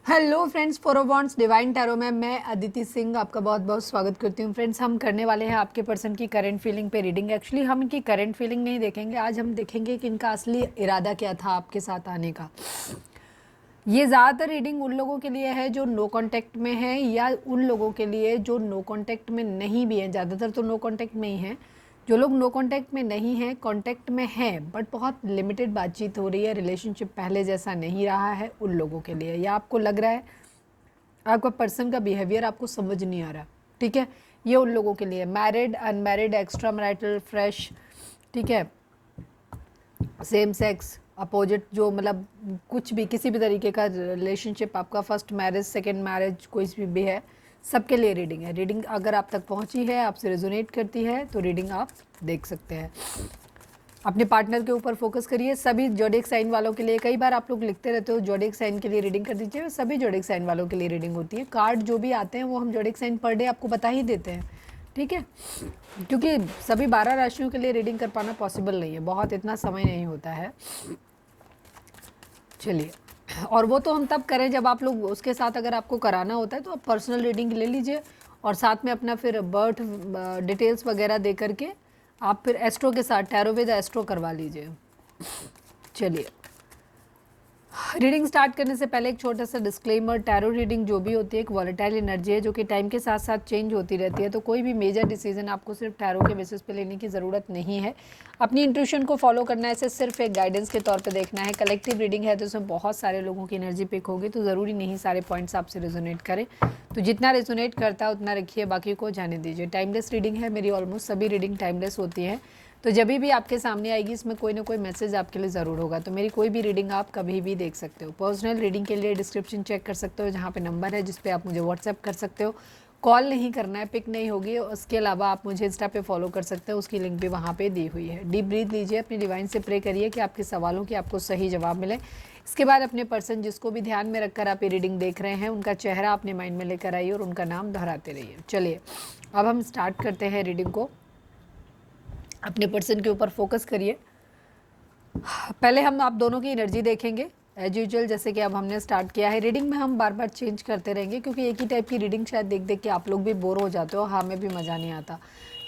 Hello friends, फोरोबॉन्ड्स divine tarot में मैं अदिति सिंह आपका बहुत बहुत स्वागत करती हूँ। फ्रेंड्स, हम करने वाले हैं आपके पर्सन की करंट फीलिंग पे रीडिंग। एक्चुअली हम इनकी करंट फीलिंग नहीं देखेंगे, आज हम देखेंगे कि इनका असली इरादा क्या था आपके साथ आने का। ये ज़्यादातर रीडिंग उन लोगों के लिए है जो नो कांटेक्ट में है, या उन लोगों के लिए जो नो कांटेक्ट में नहीं भी है। ज़्यादातर तो नो कांटेक्ट में ही है। जो लोग नो कांटेक्ट में नहीं हैं, कांटेक्ट में हैं बट बहुत लिमिटेड बातचीत हो रही है, रिलेशनशिप पहले जैसा नहीं रहा है, उन लोगों के लिए। या आपको लग रहा है आपका पर्सन का बिहेवियर आपको समझ नहीं आ रहा, ठीक है, ये उन लोगों के लिए। Married, unmarried, extra marital, fresh, ठीक है, सेम सेक्स, अपोजिट, जो मतलब कुछ भी किसी भी तरीके का रिलेशनशिप आपका, फर्स्ट मैरिज, सेकंड मैरिज, कोई भी है, सबके लिए रीडिंग है। रीडिंग अगर आप तक पहुंची है, आपसे रेजोनेट करती है, तो रीडिंग आप देख सकते हैं। अपने पार्टनर के ऊपर फोकस करिए। सभी जोडिक साइन वालों के लिए, कई बार आप लोग लिखते रहते हो जोडिक साइन के लिए रीडिंग कर दीजिए, सभी जोडिक साइन वालों के लिए रीडिंग होती है। कार्ड जो भी आते हैं वो हम जोडिक साइन पर डे आपको बता ही देते हैं, ठीक है, क्योंकि सभी 12 राशियों के लिए रीडिंग कर पाना पॉसिबल नहीं है, बहुत इतना समय नहीं होता है। चलिए, और वो तो हम तब करें जब आप लोग उसके साथ, अगर आपको कराना होता है तो आप पर्सनल रीडिंग ले लीजिए और साथ में अपना फिर बर्थ डिटेल्स वगैरह दे करके आप फिर एस्ट्रो के साथ टैरो विद एस्ट्रो करवा लीजिए। चलिए, रीडिंग स्टार्ट करने से पहले एक छोटा सा डिस्क्लेमर। टैरो रीडिंग जो भी होती है एक वॉलेटाइल एनर्जी है जो कि टाइम के साथ साथ चेंज होती रहती है, तो कोई भी मेजर डिसीजन आपको सिर्फ टैरो के बेसिस पे लेने की ज़रूरत नहीं है। अपनी इंट्यूशन को फॉलो करना है, इसे सिर्फ एक गाइडेंस के तौर पे देखना है। कलेक्टिव रीडिंग है तो इसमें बहुत सारे लोगों की एनर्जी पिक होगी, तो ज़रूरी नहीं सारे पॉइंट्स आपसे रेजोनेट करें, तो जितना रेजोनेट करता है उतना रखिए, बाकी को जाने दीजिए। टाइमलेस रीडिंग है, मेरी ऑलमोस्ट सभी रीडिंग टाइमलेस होती हैं, तो जब भी आपके सामने आएगी इसमें कोई ना कोई मैसेज आपके लिए ज़रूर होगा। तो मेरी कोई भी रीडिंग आप कभी भी देख सकते हो। पर्सनल रीडिंग के लिए डिस्क्रिप्शन चेक कर सकते हो, जहाँ पे नंबर है जिस पे आप मुझे व्हाट्सएप कर सकते हो। कॉल नहीं करना है, पिक नहीं होगी। उसके अलावा आप मुझे इंस्टा पे फॉलो कर सकते हो, उसकी लिंक भी वहाँ पे दी हुई है। डीप ब्रीथ लीजिए, अपनी डिवाइन से प्रे करिए कि आपके सवालों की आपको सही जवाब मिले। इसके बाद अपने पर्सन जिसको भी ध्यान में रखकर आप ये रीडिंग देख रहे हैं, उनका चेहरा अपने माइंड में लेकर आइए और उनका नाम दोहराते रहिए। चलिए, अब हम स्टार्ट करते हैं रीडिंग को। अपने पर्सन के ऊपर फोकस करिए। पहले हम आप दोनों की एनर्जी देखेंगे एज यूजुअल, जैसे कि अब हमने स्टार्ट किया है। रीडिंग में हम बार बार चेंज करते रहेंगे क्योंकि एक ही टाइप की रीडिंग शायद देख देख के आप लोग भी बोर हो जाते हो, हमें भी मज़ा नहीं आता,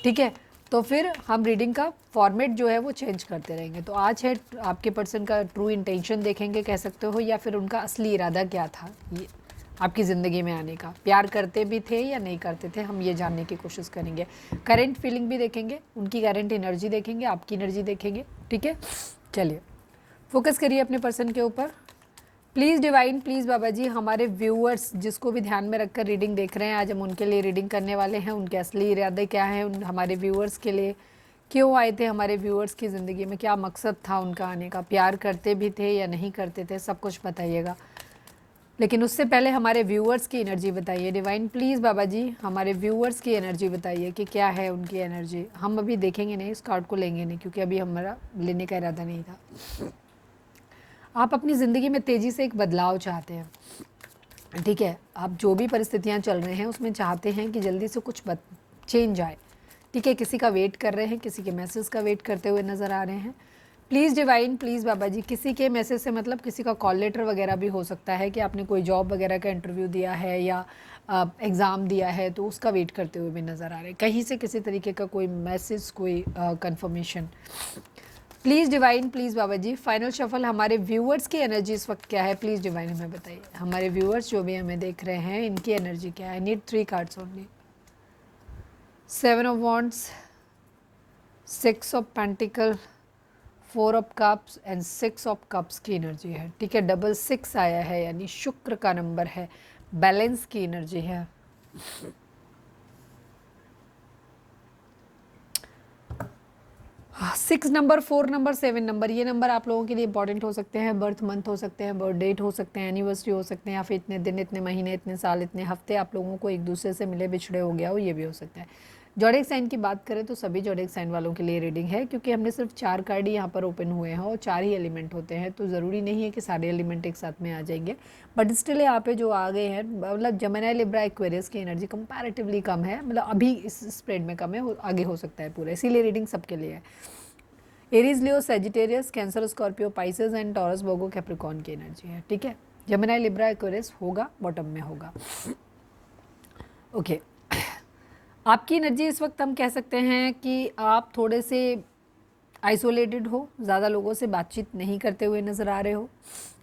ठीक है। तो फिर हम रीडिंग का फॉर्मेट जो है वो चेंज करते रहेंगे। तो आज है आपके पर्सन का ट्रू इंटेंशन देखेंगे, कह सकते हो, या फिर उनका असली इरादा क्या था ये आपकी ज़िंदगी में आने का। प्यार करते भी थे या नहीं करते थे, हम ये जानने की कोशिश करेंगे। करेंट फीलिंग भी देखेंगे, उनकी करेंट एनर्जी देखेंगे, आपकी एनर्जी देखेंगे, ठीक है। चलिए, फोकस करिए अपने पर्सन के ऊपर। प्लीज़ डिवाइन, प्लीज़ बाबा जी, हमारे व्यूअर्स जिसको भी ध्यान में रखकर रीडिंग देख रहे हैं, आज हम उनके लिए रीडिंग करने वाले हैं। उनके असली इरादे क्या हैं, उन हमारे व्यूअर्स के लिए क्यों आए थे, हमारे व्यूअर्स की ज़िंदगी में क्या मकसद था उनका आने का, प्यार करते भी थे या नहीं करते थे, सब कुछ बताइएगा। लेकिन उससे पहले हमारे व्यूअर्स की एनर्जी बताइए डिवाइन, प्लीज़ बाबा जी, हमारे व्यूअर्स की एनर्जी बताइए कि क्या है उनकी एनर्जी। हम अभी देखेंगे नहीं, इस कार्ड को लेंगे नहीं क्योंकि अभी हमारा लेने का इरादा नहीं था। आप अपनी ज़िंदगी में तेज़ी से एक बदलाव चाहते हैं, ठीक है। आप जो भी परिस्थितियाँ चल रहे हैं उसमें चाहते हैं कि जल्दी से कुछ चेंज आए, ठीक है। किसी का वेट कर रहे हैं, किसी के मैसेज का वेट करते हुए नज़र आ रहे हैं। प्लीज़ डिवाइन, प्लीज़ बाबा जी, किसी के मैसेज से मतलब किसी का कॉल लेटर वगैरह भी हो सकता है कि आपने कोई जॉब वगैरह का इंटरव्यू दिया है या एग्ज़ाम दिया है, तो उसका वेट करते हुए भी नज़र आ रहे हैं। कहीं से किसी तरीके का कोई मैसेज, कोई confirmation. Please divine, please Baba ji, final shuffle हमारे व्यूअर्स की एनर्जी इस वक्त क्या है, प्लीज़ डिवाइन हमें बताइए। हमारे व्यूअर्स जो भी हमें देख रहे हैं, इनकी एनर्जी क्या है। Need 3 cards only. 7 of wands, 6 of pentacle, 4 of cups and 6 of cups की एनर्जी है, ठीक है। डबल 6 आया है, यानी शुक्र का नंबर है, बैलेंस की एनर्जी है। 6 नंबर, 4 नंबर, 7 नंबर, ये नंबर आप लोगों के लिए इंपॉर्टेंट हो सकते हैं। बर्थ मंथ हो सकते हैं, बर्थ डेट हो सकते हैं, एनिवर्सरी हो सकते हैं, या फिर इतने दिन, इतने महीने, इतने साल, इतने हफ्ते आप लोगों को एक दूसरे से मिले बिछड़े हो गया हो, ये भी हो सकता है। जोडिक साइन की बात करें तो सभी जोडिक साइन वालों के लिए रीडिंग है, क्योंकि हमने सिर्फ 4 कार्ड ही यहाँ पर ओपन हुए हैं और 4 ही एलिमेंट होते हैं, तो ज़रूरी नहीं है कि सारे एलिमेंट एक साथ में आ जाएंगे। बट स्टिल यहाँ पे जो आ गए हैं, मतलब जेमिनी, लिब्रा, एक्वेरियस की एनर्जी कंपैरेटिवली कम है, मतलब अभी इस स्प्रेड में कम है, आगे हो सकता है पूरा, इसीलिए रीडिंग सबके लिए है। Aries, Leo, Sagittarius, cancer, Scorpio, Pisces and taurus, Virgo, Capricorn की एनर्जी है, ठीक है। जेमिनी, लिब्रा, एक्वेरियस होगा, बॉटम में होगा। ओके आपकी एनर्जी इस वक्त हम कह सकते हैं कि आप थोड़े से आइसोलेटेड हो, ज़्यादा लोगों से बातचीत नहीं करते हुए नज़र आ रहे हो,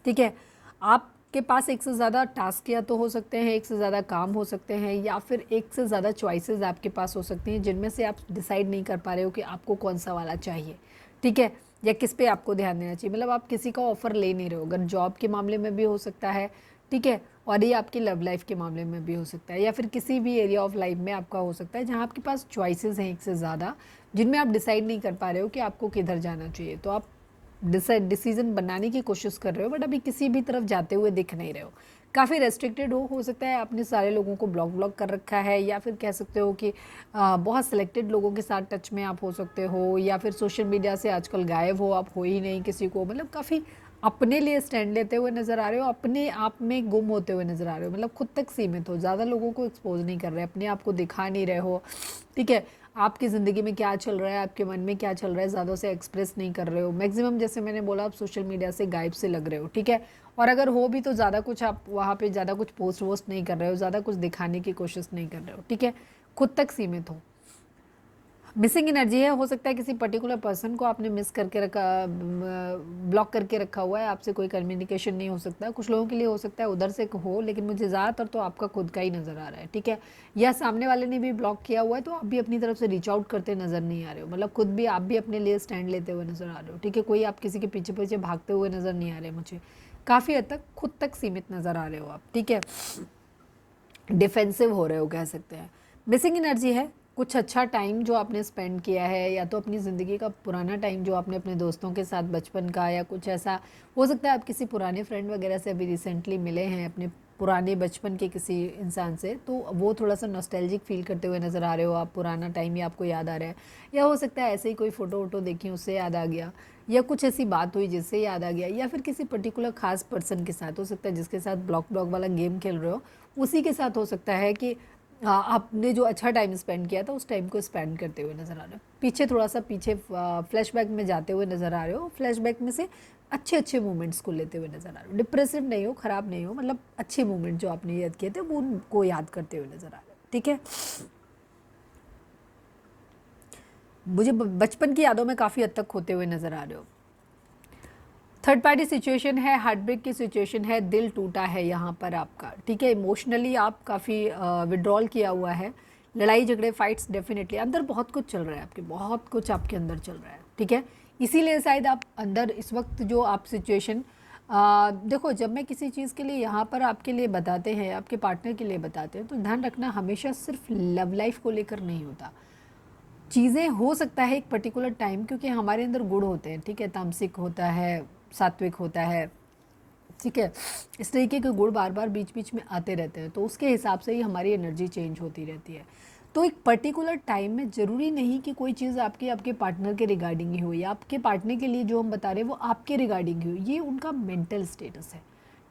ठीक है। आपके पास एक से ज़्यादा टास्क या तो हो सकते हैं, एक से ज़्यादा काम हो सकते हैं, या फिर एक से ज़्यादा चॉइसेस आपके पास हो सकती हैं जिनमें से आप डिसाइड नहीं कर पा रहे हो कि आपको कौन सा वाला चाहिए, ठीक है, या किस पे आपको ध्यान देना चाहिए। मतलब आप किसी का ऑफ़र ले नहीं रहे हो, अगर जॉब के मामले में भी हो सकता है, ठीक है, और ये आपकी लव लाइफ के मामले में भी हो सकता है, या फिर किसी भी एरिया ऑफ लाइफ में आपका हो सकता है जहाँ आपके पास चॉइसेस हैं एक से ज़्यादा, जिनमें आप डिसाइड नहीं कर पा रहे हो कि आपको किधर जाना चाहिए। तो आप डिसीजन बनाने की कोशिश कर रहे हो, बट अभी किसी भी तरफ जाते हुए दिख नहीं रहे हो, काफ़ी रेस्ट्रिक्टेड हो सकता है आपने सारे लोगों को ब्लॉक कर रखा है, या फिर कह सकते हो कि बहुत सिलेक्टेड लोगों के साथ टच में आप हो सकते हो, या फिर सोशल मीडिया से आजकल गायब हो, आप हो ही नहीं किसी को, मतलब काफ़ी अपने लिए स्टैंड लेते हुए नज़र आ रहे हो, अपने आप में गुम होते हुए नज़र आ रहे हो, मतलब खुद तक सीमित हो, ज़्यादा लोगों को एक्सपोज नहीं कर रहे, अपने आप को दिखा नहीं रहे हो, ठीक है। आपकी ज़िंदगी में क्या चल रहा है, आपके मन में क्या चल रहा है, ज़्यादा से एक्सप्रेस नहीं कर रहे हो, मैक्सिमम जैसे मैंने बोला आप सोशल मीडिया से गायब से लग रहे हो, ठीक है। और अगर हो भी तो ज़्यादा कुछ आप वहाँ पे ज़्यादा कुछ पोस्ट वोस्ट नहीं कर रहे हो, ज़्यादा कुछ दिखाने की कोशिश नहीं कर रहे हो, ठीक है, खुद तक सीमित हो। मिसिंग एनर्जी है, हो सकता है किसी पर्टिकुलर पर्सन को आपने मिस करके रखा, ब्लॉक करके रखा हुआ है, आपसे कोई कम्युनिकेशन नहीं हो सकता। कुछ लोगों के लिए हो सकता है उधर से हो, लेकिन मुझे ज़्यादातर तो आपका खुद का ही नज़र आ रहा है, ठीक है, या सामने वाले ने भी ब्लॉक किया हुआ है तो आप भी अपनी तरफ से रीच आउट करते नज़र नहीं आ रहे हो, मतलब खुद भी आप भी अपने लिए स्टैंड लेते हुए नज़र आ रहे हो, ठीक है, कोई आप किसी के पीछे पीछे भागते हुए नज़र नहीं आ रहे मुझे, काफ़ी हद तक खुद तक सीमित नज़र आ रहे हो आप, ठीक है, डिफेंसिव हो रहे हो कह सकते हैं। मिसिंग एनर्जी है, कुछ अच्छा टाइम जो आपने स्पेंड किया है, या तो अपनी ज़िंदगी का पुराना टाइम जो आपने अपने दोस्तों के साथ बचपन का, या कुछ ऐसा हो सकता है आप किसी पुराने फ्रेंड वगैरह से अभी रिसेंटली मिले हैं अपने पुराने बचपन के किसी इंसान से, तो वो थोड़ा सा नॉस्टैल्जिक फील करते हुए नज़र आ रहे हो आप, पुराना टाइम ही आपको याद आ रहा है, या हो सकता है ऐसे ही कोई फ़ोटो वोटो देखी उससे याद आ गया, या कुछ ऐसी बात हुई जिससे याद आ गया, या फिर किसी पर्टिकुलर खास पर्सन के साथ हो सकता है जिसके साथ ब्लॉक वाला गेम खेल रहे हो, उसी के साथ हो सकता है कि आपने जो अच्छा टाइम स्पेंड किया था उस टाइम को स्पेंड करते हुए नज़र आ रहे हो, पीछे थोड़ा सा पीछे फ्लैशबैक में जाते हुए नज़र आ रहे हो, फ्लैशबैक में से अच्छे अच्छे मोमेंट्स को लेते हुए नज़र आ रहे हो, डिप्रेसिव नहीं हो, ख़राब नहीं हो, मतलब अच्छे मोमेंट जो आपने याद किए थे वो उनको याद करते हुए नज़र आ रहे हो, ठीक है। मुझे बचपन की यादों में काफ़ी हद तक होते हुए नज़र आ रहे हो। थर्ड पार्टी सिचुएशन है, हार्ट ब्रेक की सिचुएशन है, दिल टूटा है यहाँ पर आपका, ठीक है, इमोशनली आप काफ़ी विड्रॉल किया हुआ है, लड़ाई झगड़े फाइट्स डेफिनेटली अंदर बहुत कुछ चल रहा है आपके, बहुत कुछ आपके अंदर चल रहा है, ठीक है, इसीलिए शायद आप अंदर इस वक्त जो आप सिचुएशन देखो, जब मैं किसी चीज़ के लिए यहाँ पर आपके लिए बताते हैं, आपके पार्टनर के लिए बताते हैं, तो ध्यान रखना हमेशा सिर्फ लव लाइफ को लेकर नहीं होता, चीज़ें हो सकता है एक पर्टिकुलर टाइम, क्योंकि हमारे अंदर गुण होते हैं, ठीक है, तामसिक होता है, सात्विक होता है, ठीक है, इस तरीके के गुण बार बार बीच बीच में आते रहते हैं, तो उसके हिसाब से ही हमारी एनर्जी चेंज होती रहती है। तो एक पर्टिकुलर टाइम में ज़रूरी नहीं कि कोई चीज़ आपके आपके पार्टनर के रिगार्डिंग ही हो, या आपके पार्टनर के लिए जो हम बता रहे हैं वो आपके रिगार्डिंग ही हो, ये उनका मेंटल स्टेटस है।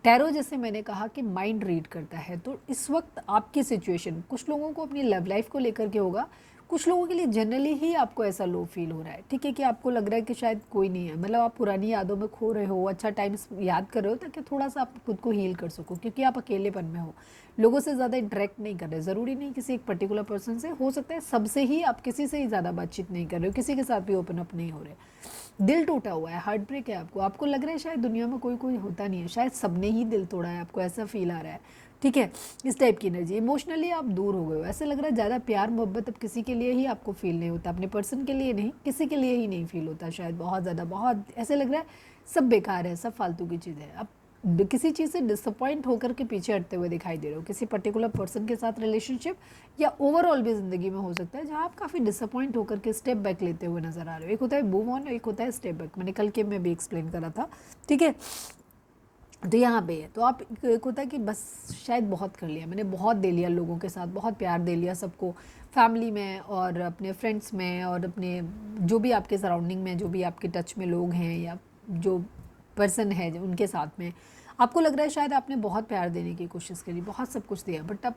टैरो जैसे मैंने कहा कि माइंड रीड करता है, तो इस वक्त आपकी सिचुएशन कुछ लोगों को अपनी लव लाइफ को लेकर के होगा, कुछ लोगों के लिए जनरली ही आपको ऐसा लो फील हो रहा है, ठीक है, कि आपको लग रहा है कि शायद कोई नहीं है, मतलब आप पुरानी यादों में खो रहे हो, अच्छा टाइम याद कर रहे हो ताकि थोड़ा सा आप खुद को हील कर सको, क्योंकि आप अकेलेपन में हो, लोगों से ज़्यादा इंटरेक्ट नहीं कर रहे, ज़रूरी नहीं किसी एक पर्टिकुलर पर्सन से, हो सकता है सबसे ही आप किसी से ही ज़्यादा बातचीत नहीं कर रहे हो, किसी के साथ भी ओपन अप नहीं हो रहे, दिल टूटा हुआ है, हार्ट ब्रेक है आपको, आपको लग रहा है शायद दुनिया में कोई कोई होता नहीं है, शायद सबने ही दिल तोड़ा है, आपको ऐसा फील आ रहा है, ठीक है, इस टाइप की एनर्जी, इमोशनली आप दूर हो गए हो, ऐसा लग रहा है ज़्यादा प्यार मोहब्बत अब किसी के लिए ही आपको फील नहीं होता, अपने पर्सन के लिए नहीं, किसी के लिए ही नहीं फील होता, शायद बहुत ज़्यादा, बहुत ऐसे लग रहा है सब बेकार है, सब फालतू की चीज़ है, अब किसी चीज़ से डिसअपॉइंट होकर के पीछे हटते हुए दिखाई दे रहे हो, किसी पर्टिकुलर पर्सन के साथ रिलेशनशिप या ओवरऑल भी ज़िंदगी में हो सकता है जहाँ आप काफ़ी डिसअपॉइंट होकर के स्टेप बैक लेते हुए नज़र आ रहे हो, एक होता है मूव ऑन, एक होता है स्टेप बैक, मैंने कल के में भी एक्सप्लेन करा था, ठीक है, तो यहाँ पे है, तो आप एक होता है कि बस शायद बहुत कर लिया मैंने, बहुत दे लिया लोगों के साथ, बहुत प्यार दे लिया सबको, फैमिली में और अपने फ्रेंड्स में और अपने जो भी आपके सराउंडिंग में जो भी आपके टच में लोग हैं या जो पर्सन है उनके साथ में आपको लग रहा है शायद आपने बहुत प्यार देने की कोशिश करी, बहुत सब कुछ दिया, बट अब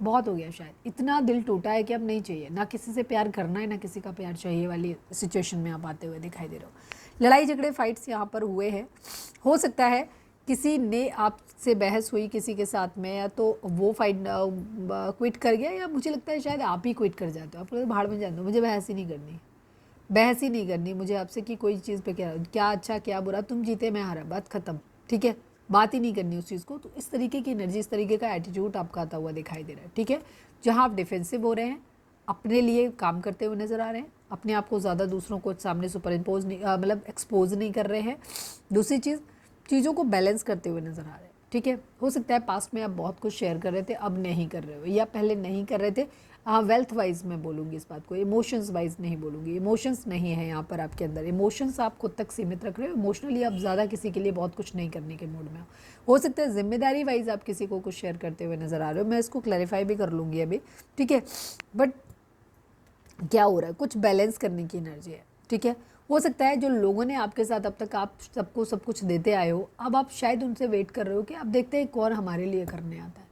बहुत हो गया, शायद इतना दिल टूटा है कि अब नहीं चाहिए, ना किसी से प्यार करना है ना किसी का प्यार चाहिए वाली सिचुएशन में आप आते हुए दिखाई दे रहे हो। लड़ाई झगड़े फाइट्स यहाँ पर हुए हैं, हो सकता है किसी ने आपसे बहस हुई किसी के साथ में, या तो वो फाइट क्विट कर गया, या मुझे लगता है शायद आप ही क्विट कर जाते हो। आप लोग भाड़ में जान दो, मुझे बहस ही नहीं करनी, बहस ही नहीं करनी मुझे आपसे कि कोई चीज़ पे क्या क्या अच्छा क्या बुरा, तुम जीते मैं हारा, बात खत्म, ठीक है, बात ही नहीं करनी उस चीज़ को। तो इस तरीके की एनर्जी, इस तरीके का एटीट्यूड आपका आता हुआ दिखाई दे रहा है, ठीक है। जहाँ आप डिफेंसिव हो रहे हैं, अपने लिए काम करते हुए नज़र आ रहे हैं, अपने आप को ज़्यादा दूसरों को सामने सुपर इम्पोज नहीं मतलब एक्सपोज नहीं कर रहे हैं। दूसरी चीज़, चीज़ों को बैलेंस करते हुए नज़र आ रहे हैं, ठीक है। हो सकता है पास्ट में आप बहुत कुछ शेयर कर रहे थे, अब नहीं कर रहे हो, या पहले नहीं कर रहे थे। हाँ, वेल्थ वाइज मैं बोलूँगी इस बात को, इमोशंस वाइज नहीं बोलूँगी। इमोशंस नहीं है यहाँ पर आपके अंदर, इमोशंस आप खुद तक सीमित रख रहे हो। इमोशनली आप ज़्यादा किसी के लिए बहुत कुछ नहीं करने के मूड में हो सकता है जिम्मेदारी वाइज आप किसी को कुछ शेयर करते हुए नज़र आ रहे हो, मैं इसको क्लैरिफाई भी कर लूँगी अभी, ठीक है। बट क्या हो रहा है, कुछ बैलेंस करने की एनर्जी है, ठीक है। हो सकता है जो लोगों ने आपके साथ अब तक आप सबको सब कुछ देते आए हो, अब आप शायद उनसे वेट कर रहे हो कि अब देखते हैं कौन हमारे लिए करने आता है,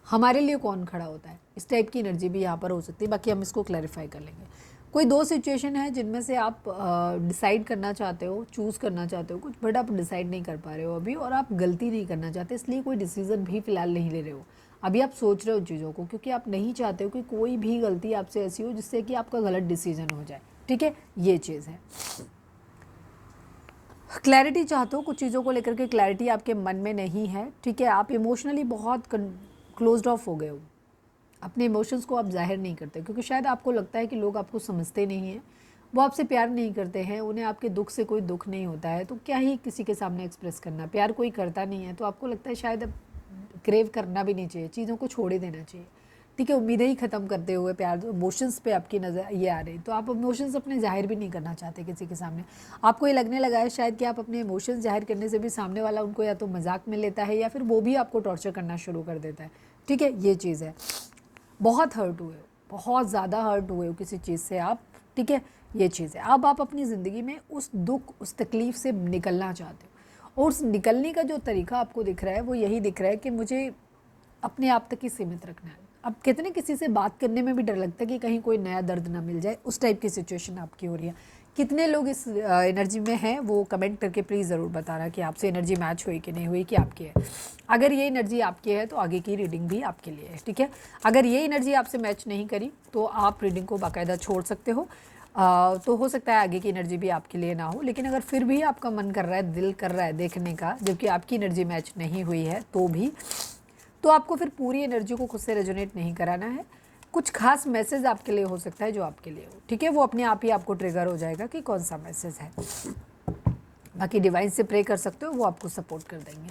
हमारे लिए कौन खड़ा होता है। इस टाइप की एनर्जी भी यहाँ पर हो सकती है, बाकी हम इसको क्लैरिफाई कर लेंगे। कोई दो सिचुएशन है जिनमें से आप डिसाइड करना चाहते हो, चूज़ करना चाहते हो कुछ, बट आप डिसाइड नहीं कर पा रहे हो अभी, और आप गलती नहीं करना चाहते, इसलिए कोई डिसीजन भी फिलहाल नहीं ले रहे हो। अभी आप सोच रहे हो चीज़ों को, क्योंकि आप नहीं चाहते हो कि कोई भी गलती आपसे ऐसी हो जिससे कि आपका गलत डिसीजन हो जाए, ठीक है, ये चीज़ है। क्लैरिटी चाहते हो कुछ चीज़ों को लेकर के, क्लैरिटी आपके मन में नहीं है, ठीक है। आप इमोशनली बहुत क्लोज्ड ऑफ हो गए हो, अपने इमोशंस को आप जाहिर नहीं करते, क्योंकि शायद आपको लगता है कि लोग आपको समझते नहीं हैं, वो आपसे प्यार नहीं करते हैं, उन्हें आपके दुख से कोई दुख नहीं होता है, तो क्या ही किसी के सामने एक्सप्रेस करना। प्यार कोई करता नहीं है, तो आपको लगता है शायद अब क्रेव करना भी नहीं चाहिए, चीज़ों को छोड़ ही देना चाहिए, ठीक है। उम्मीदें ही ख़त्म करते हुए प्यार, इमोशंस पे आपकी नज़र ये आ रही, तो आप इमोशंस अपने जाहिर भी नहीं करना चाहते किसी के सामने। आपको ये लगने लगा है शायद कि आप अपने इमोशंस जाहिर करने से भी सामने वाला उनको या तो मजाक में लेता है, या फिर वो भी आपको टॉर्चर करना शुरू कर देता है, ठीक है, ये चीज़ है। बहुत हर्ट हुए हो, बहुत ज़्यादा हर्ट हुए हो किसी चीज़ से आप, ठीक है, ये चीज़ है। अब आप अपनी ज़िंदगी में उस दुख, उस तकलीफ़ से निकलना चाहते हो, और उस निकलने का जो तरीका आपको दिख रहा है वो यही दिख रहा है कि मुझे अपने आप तक ही सीमित रखना है। अब कितने किसी से बात करने में भी डर लगता है कि कहीं कोई नया दर्द ना मिल जाए, उस टाइप की सिचुएशन आपकी हो रही है। कितने लोग इस एनर्जी में हैं वो कमेंट करके प्लीज़ ज़रूर बताना कि आपसे एनर्जी मैच हुई कि नहीं हुई, कि आपकी है। अगर ये एनर्जी आपकी है तो आगे की रीडिंग भी आपके लिए है, ठीक है। अगर ये एनर्जी आपसे मैच नहीं करी तो आप रीडिंग को बाकायदा छोड़ सकते हो। तो हो सकता है आगे की एनर्जी भी आपके लिए ना हो, लेकिन अगर फिर भी आपका मन कर रहा है, दिल कर रहा है देखने का, जबकि आपकी एनर्जी मैच नहीं हुई है तो भी, तो आपको फिर पूरी एनर्जी को खुद से रेजोनेट नहीं कराना है। कुछ खास मैसेज आपके लिए हो सकता है जो आपके लिए हो, ठीक है, वो अपने आप ही आपको ट्रिगर हो जाएगा कि कौन सा मैसेज है। बाकी डिवाइन से प्रे कर सकते हो, वो आपको सपोर्ट कर देंगे।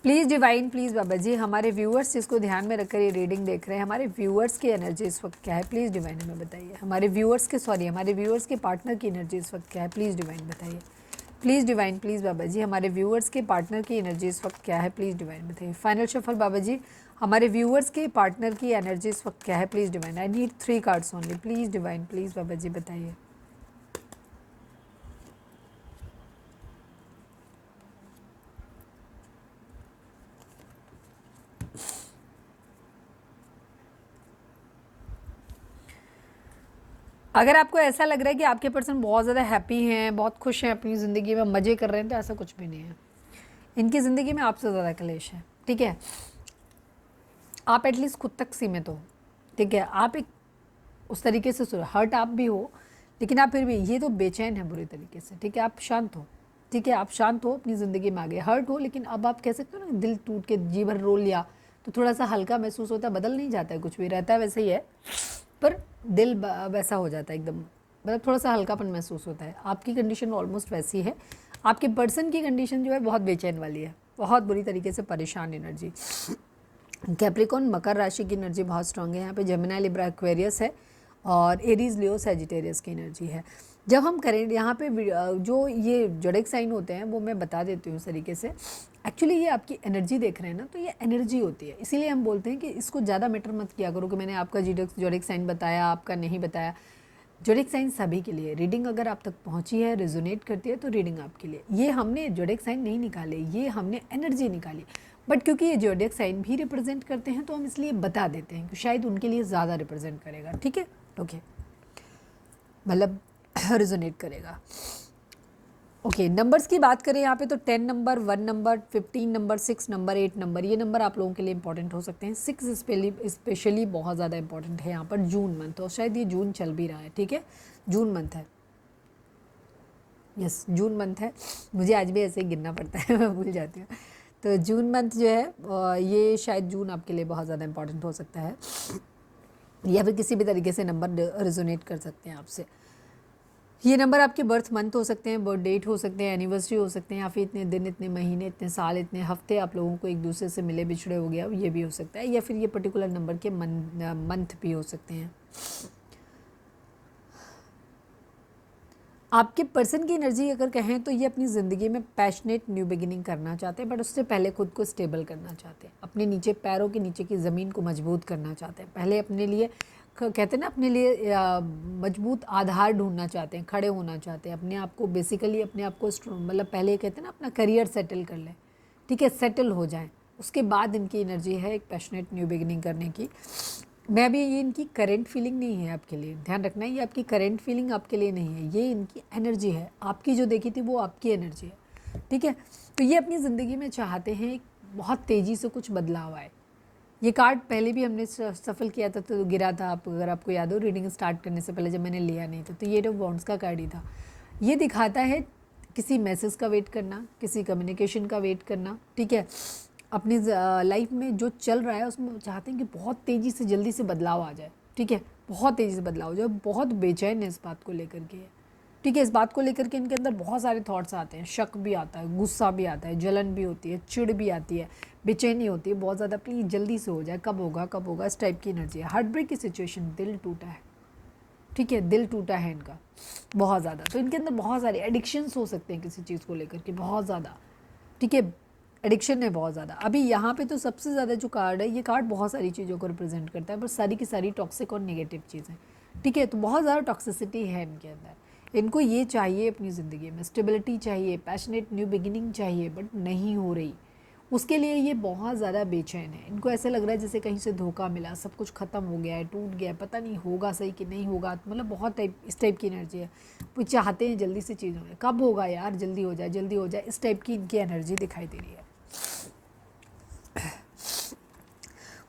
प्लीज़ डिवाइन, प्लीज़ बाबा जी, हमारे व्यूअर्स जिसको ध्यान में रखकर ये रीडिंग देख रहे हैं, हमारे व्यूअर्स की एनर्जी इस वक्त क्या है, प्लीज़ डिवाइन हमें बताइए। हमारे व्यूअर्स के हमारे व्यूअर्स के पार्टनर की एनर्जी इस वक्त क्या है, प्लीज़ डिवाइन बताइए। प्लीज़ डिवाइन, प्लीज़ बाबा जी, हमारे व्यूअर्स के पार्टनर की एनर्जी इस वक्त क्या है, प्लीज़ डिवाइन बताइए। फाइनल शफल बाबा जी, हमारे व्यूअर्स के पार्टनर की एनर्जी इस वक्त क्या है, please divine. I need 3 cards only, please divine, please बाबा जी बताइए। अगर आपको ऐसा लग रहा है कि आपके पर्सन बहुत ज़्यादा हैप्पी हैं, बहुत खुश हैं अपनी ज़िंदगी में, मज़े कर रहे हैं, तो ऐसा कुछ भी नहीं है। इनकी ज़िंदगी में आपसे ज़्यादा क्लेश है, ठीक है। आप एटलीस्ट खुद तक सीमित हो, ठीक है। आप एक उस तरीके से हर्ट आप भी हो, लेकिन आप फिर भी, ये तो बेचैन है बुरी तरीके से, ठीक है। आप शांत हो, ठीक है, आप शांत हो, अपनी ज़िंदगी में आगे हर्ट हो, लेकिन अब आप कह सकते हो ना, दिल टूट के जी भर रो लिया तो थोड़ा सा हल्का महसूस होता है, बदल नहीं जाता है, कुछ भी रहता है वैसे ही है, पर दिल वैसा हो जाता है एकदम, मतलब थोड़ा सा हल्कापन महसूस होता है। आपकी कंडीशन ऑलमोस्ट वैसी है, आपके पर्सन की कंडीशन जो है बहुत बेचैन वाली है, बहुत बुरी तरीके से परेशान एनर्जी। कैप्रिकॉन मकर राशि की एनर्जी बहुत स्ट्रांग है यहाँ पे, जेमिनी लिब्रा एक्वेरियस है, और एरीज लियो सैजिटेरियस की एनर्जी है। जब हम करें यहाँ पे जो ये जोडिक साइन होते हैं वो मैं बता देती हूँ इस तरीके से। एक्चुअली ये आपकी एनर्जी देख रहे हैं ना, तो ये एनर्जी होती है, इसीलिए हम बोलते हैं कि इसको ज़्यादा मैटर मत किया करो कि मैंने आपका जोडिक साइन बताया, आपका नहीं बताया। जोडिक साइन सभी के लिए, रीडिंग अगर आप तक पहुंची है, रेजोनेट करती है, तो रीडिंग आपके लिए। ये हमने जोडिक साइन नहीं निकाले, ये हमने एनर्जी निकाली, बट क्योंकि ये जोडिक साइन भी रिप्रेजेंट करते हैं तो हम इसलिए बता देते हैं कि शायद उनके लिए ज़्यादा रिप्रेजेंट करेगा, ठीक है, ओके, मतलब रेजोनेट करेगा। ओके, नंबर्स की बात करें यहाँ पे तो 10 number, 1 number, 15 number, 6 number, 8 number, ये नंबर आप लोगों के लिए इंपॉर्टेंट हो सकते हैं। 6 स्पेशली बहुत ज़्यादा इंपॉर्टेंट है यहाँ पर जून मंथ, और शायद ये जून चल भी रहा है, ठीक है, जून मंथ है, यस जून मंथ है, मुझे आज भी ऐसे ही गिनना पड़ता है मैं भूल जाती हूँ। तो जून मंथ जो है ये शायद जून आपके लिए बहुत ज़्यादा इंपॉर्टेंट हो सकता है, या फिर किसी भी तरीके से नंबर रिजोनेट कर सकते हैं आपसे। ये नंबर आपके बर्थ मंथ हो सकते हैं, बर्थ डेट हो सकते हैं, एनिवर्सरी हो सकते हैं, या फिर इतने दिन, इतने महीने, इतने साल, इतने हफ्ते आप लोगों को एक दूसरे से मिले बिछड़े हो गया, ये भी हो सकता है, या फिर ये पर्टिकुलर नंबर के मंथ भी हो सकते हैं। आपके पर्सन की एनर्जी अगर कहें तो ये अपनी ज़िंदगी में पैशनेट न्यू बिगिनिंग करना चाहते हैं, बट उससे पहले खुद को स्टेबल करना चाहते हैं, अपने नीचे पैरों के नीचे की ज़मीन को मजबूत करना चाहते हैं, पहले अपने लिए कहते हैं ना, अपने लिए मजबूत आधार ढूंढना चाहते हैं, खड़े होना चाहते हैं, अपने आप को बेसिकली अपने आप को मतलब पहले कहते हैं ना अपना करियर सेटल कर लें, ठीक है, सेटल हो जाएं, उसके बाद इनकी एनर्जी है एक पैशनेट न्यू बिगिनिंग करने की। मैं भी, ये इनकी करेंट फीलिंग नहीं है आपके लिए, ध्यान रखना है, ये आपकी करेंट फीलिंग आपके लिए नहीं है, ये इनकी एनर्जी है, आपकी जो देखी थी वो आपकी एनर्जी है, ठीक है। तो ये अपनी ज़िंदगी में चाहते हैं बहुत तेज़ी से कुछ बदलाव आए। ये कार्ड पहले भी हमने सफल किया था तो गिरा था, आप अगर आपको याद हो रीडिंग स्टार्ट करने से पहले जब मैंने लिया नहीं था, तो ये तो वॉन्ड्स का कार्ड ही था। ये दिखाता है किसी मैसेज का वेट करना, किसी कम्युनिकेशन का वेट करना, ठीक है, अपनी लाइफ में जो चल रहा है उसमें चाहते हैं कि बहुत तेज़ी से जल्दी से बदलाव आ जाए, ठीक है, बहुत तेज़ी से बदलाव हो जाए, बहुत बेचैन है इस बात को लेकर के, ठीक है, इस बात को लेकर के इनके अंदर बहुत सारे थॉट्स आते हैं, शक भी आता है, गुस्सा भी आता है, जलन भी होती है, चिढ़ भी आती है, बेचैनी होती है बहुत ज़्यादा, प्लीज़ जल्दी से हो जाए, कब होगा कब होगा, इस टाइप की एनर्जी है। हार्ट ब्रेक की सिचुएशन, दिल टूटा है, ठीक है, दिल टूटा है इनका बहुत ज़्यादा, तो इनके अंदर बहुत सारे एडिक्शंस हो सकते हैं किसी चीज़ को लेकर के, बहुत ज़्यादा, ठीक है, एडिक्शन है बहुत ज़्यादा। अभी यहाँ पे तो सबसे ज़्यादा जो कार्ड है, ये कार्ड बहुत सारी चीज़ों को रिप्रेजेंट करता है, पर सारी की सारी टॉक्सिक और नेगेटिव चीज़ें, ठीक है, तो बहुत ज़्यादा टॉक्सिसिटी है इनके अंदर। इनको ये चाहिए अपनी ज़िंदगी में, स्टेबिलिटी चाहिए, पैशनेट न्यू बिगिनिंग चाहिए, बट नहीं हो रही, उसके लिए ये बहुत ज़्यादा बेचैन है। इनको ऐसे लग रहा है जैसे कहीं से धोखा मिला, सब कुछ ख़त्म हो गया है, टूट गया है, पता नहीं होगा सही कि नहीं होगा, मतलब बहुत इस टाइप की एनर्जी है। वो चाहते हैं जल्दी से चीज़ों में, कब होगा यार, जल्दी हो जाए जल्दी हो जाए, इस टाइप की इनकी एनर्जी दिखाई दे रही है।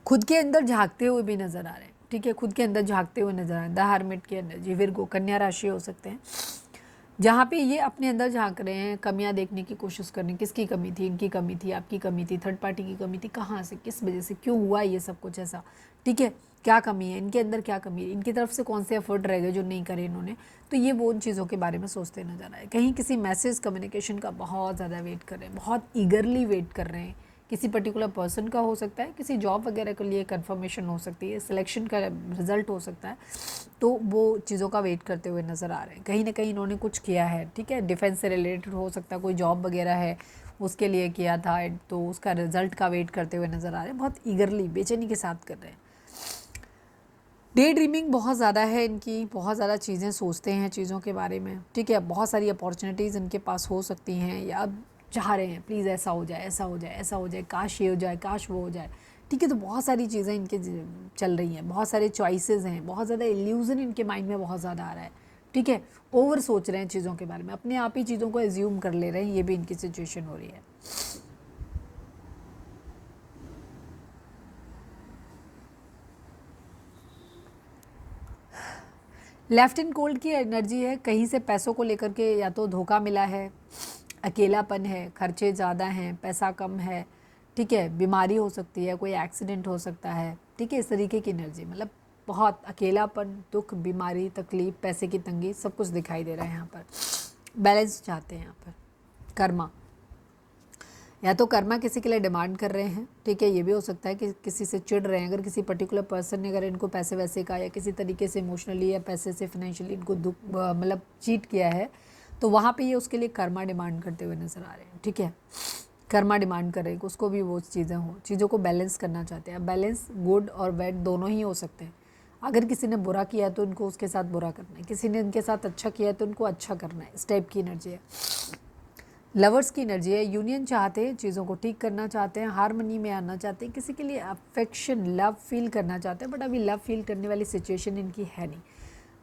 खुद के अंदर झांकते हुए भी नज़र आ रहे हैं, ठीक है, खुद के अंदर झांकते हुए नज़र आ रहे हैं। द हर्मिट की एनर्जी, विर्गो, कन्या राशि हो सकते हैं, जहाँ पे ये अपने अंदर झांक रहे हैं, कमियां देखने की कोशिश कर रहे हैं, किसकी कमी थी, इनकी कमी थी, आपकी कमी थी, थर्ड पार्टी की कमी थी, कहाँ से, किस वजह से, क्यों हुआ ये सब कुछ ऐसा, ठीक है, क्या कमी है इनके अंदर, क्या कमी है इनकी तरफ से, कौन से एफर्ट रह गए जो नहीं करे इन्होंने, तो ये वो उन चीज़ों के बारे में सोचते नजर आए। कहीं किसी मैसेज कम्युनिकेशन का बहुत ज़्यादा वेट कर रहे हैं, बहुत ईगरली वेट कर रहे हैं, किसी पर्टिकुलर पर्सन का हो सकता है, किसी जॉब वगैरह के लिए कंफर्मेशन हो सकती है, सिलेक्शन का रिजल्ट हो सकता है, तो वो चीज़ों का वेट करते हुए नज़र आ रहे हैं। कहीं ना कहीं इन्होंने कुछ किया है, ठीक है, डिफेंस से रिलेटेड हो सकता है, कोई जॉब वगैरह है उसके लिए किया था, तो उसका रिजल्ट का वेट करते हुए नज़र आ रहे हैं, बहुत ईगरली बेचैनी के साथ कर रहे हैं। डे ड्रीमिंग बहुत ज़्यादा है इनकी, बहुत ज़्यादा चीज़ें सोचते हैं चीज़ों के बारे में, ठीक है, बहुत सारी अपॉर्चुनिटीज़ इनके पास हो सकती हैं, या अब चाह रहे हैं प्लीज़ ऐसा हो जाए, ऐसा हो जाए, ऐसा हो जाए, काश ये हो जाए, काश वो हो जाए, ठीक है, तो बहुत सारी चीज़ें इनके चल रही हैं, बहुत सारे चॉइसेस हैं, बहुत ज़्यादा इल्यूज़न इनके माइंड में बहुत ज़्यादा आ रहा है, ठीक है, ओवर सोच रहे हैं चीज़ों के बारे में, अपने आप ही चीज़ों को एज्यूम कर ले रहे हैं, ये भी इनकी सिचुएशन हो रही है। लेफ्ट इन कोल्ड की एनर्जी है, कहीं से पैसों को लेकर के या तो धोखा मिला है, अकेलापन है, खर्चे ज़्यादा हैं, पैसा कम है, ठीक है, बीमारी हो सकती है, कोई एक्सीडेंट हो सकता है, ठीक है, इस तरीके की एनर्जी, मतलब बहुत अकेलापन, दुख, बीमारी, तकलीफ, पैसे की तंगी, सब कुछ दिखाई दे रहा है यहाँ पर। बैलेंस चाहते हैं यहाँ पर, कर्मा, या तो कर्मा किसी के लिए डिमांड कर रहे हैं, ठीक है, ये भी हो सकता है कि किसी से चिढ़ रहे हैं, अगर किसी पर्टिकुलर पर्सन ने अगर इनको पैसे वैसे का या किसी तरीके से इमोशनली या पैसे से फाइनेंशियली इनको दुख मतलब चीट किया है, तो वहाँ पे ये उसके लिए कर्मा डिमांड करते हुए नज़र आ रहे हैं, ठीक है, कर्मा डिमांड कर रहे हैं, उसको भी वो चीज़ें हो, चीज़ों को बैलेंस करना चाहते हैं। बैलेंस गुड और बैड दोनों ही हो सकते हैं, अगर किसी ने बुरा किया तो उनको उसके साथ बुरा करना है, किसी ने उनके साथ अच्छा किया तो उनको अच्छा करना है, इस टाइप की एनर्जी है। लवर्स की एनर्जी है, यूनियन चाहते हैं, चीज़ों को ठीक करना चाहते हैं, हारमनी में आना चाहते हैं, किसी के लिए अफेक्शन, लव फील करना चाहते हैं, बट अभी लव फील करने वाली सिचुएशन इनकी है नहीं,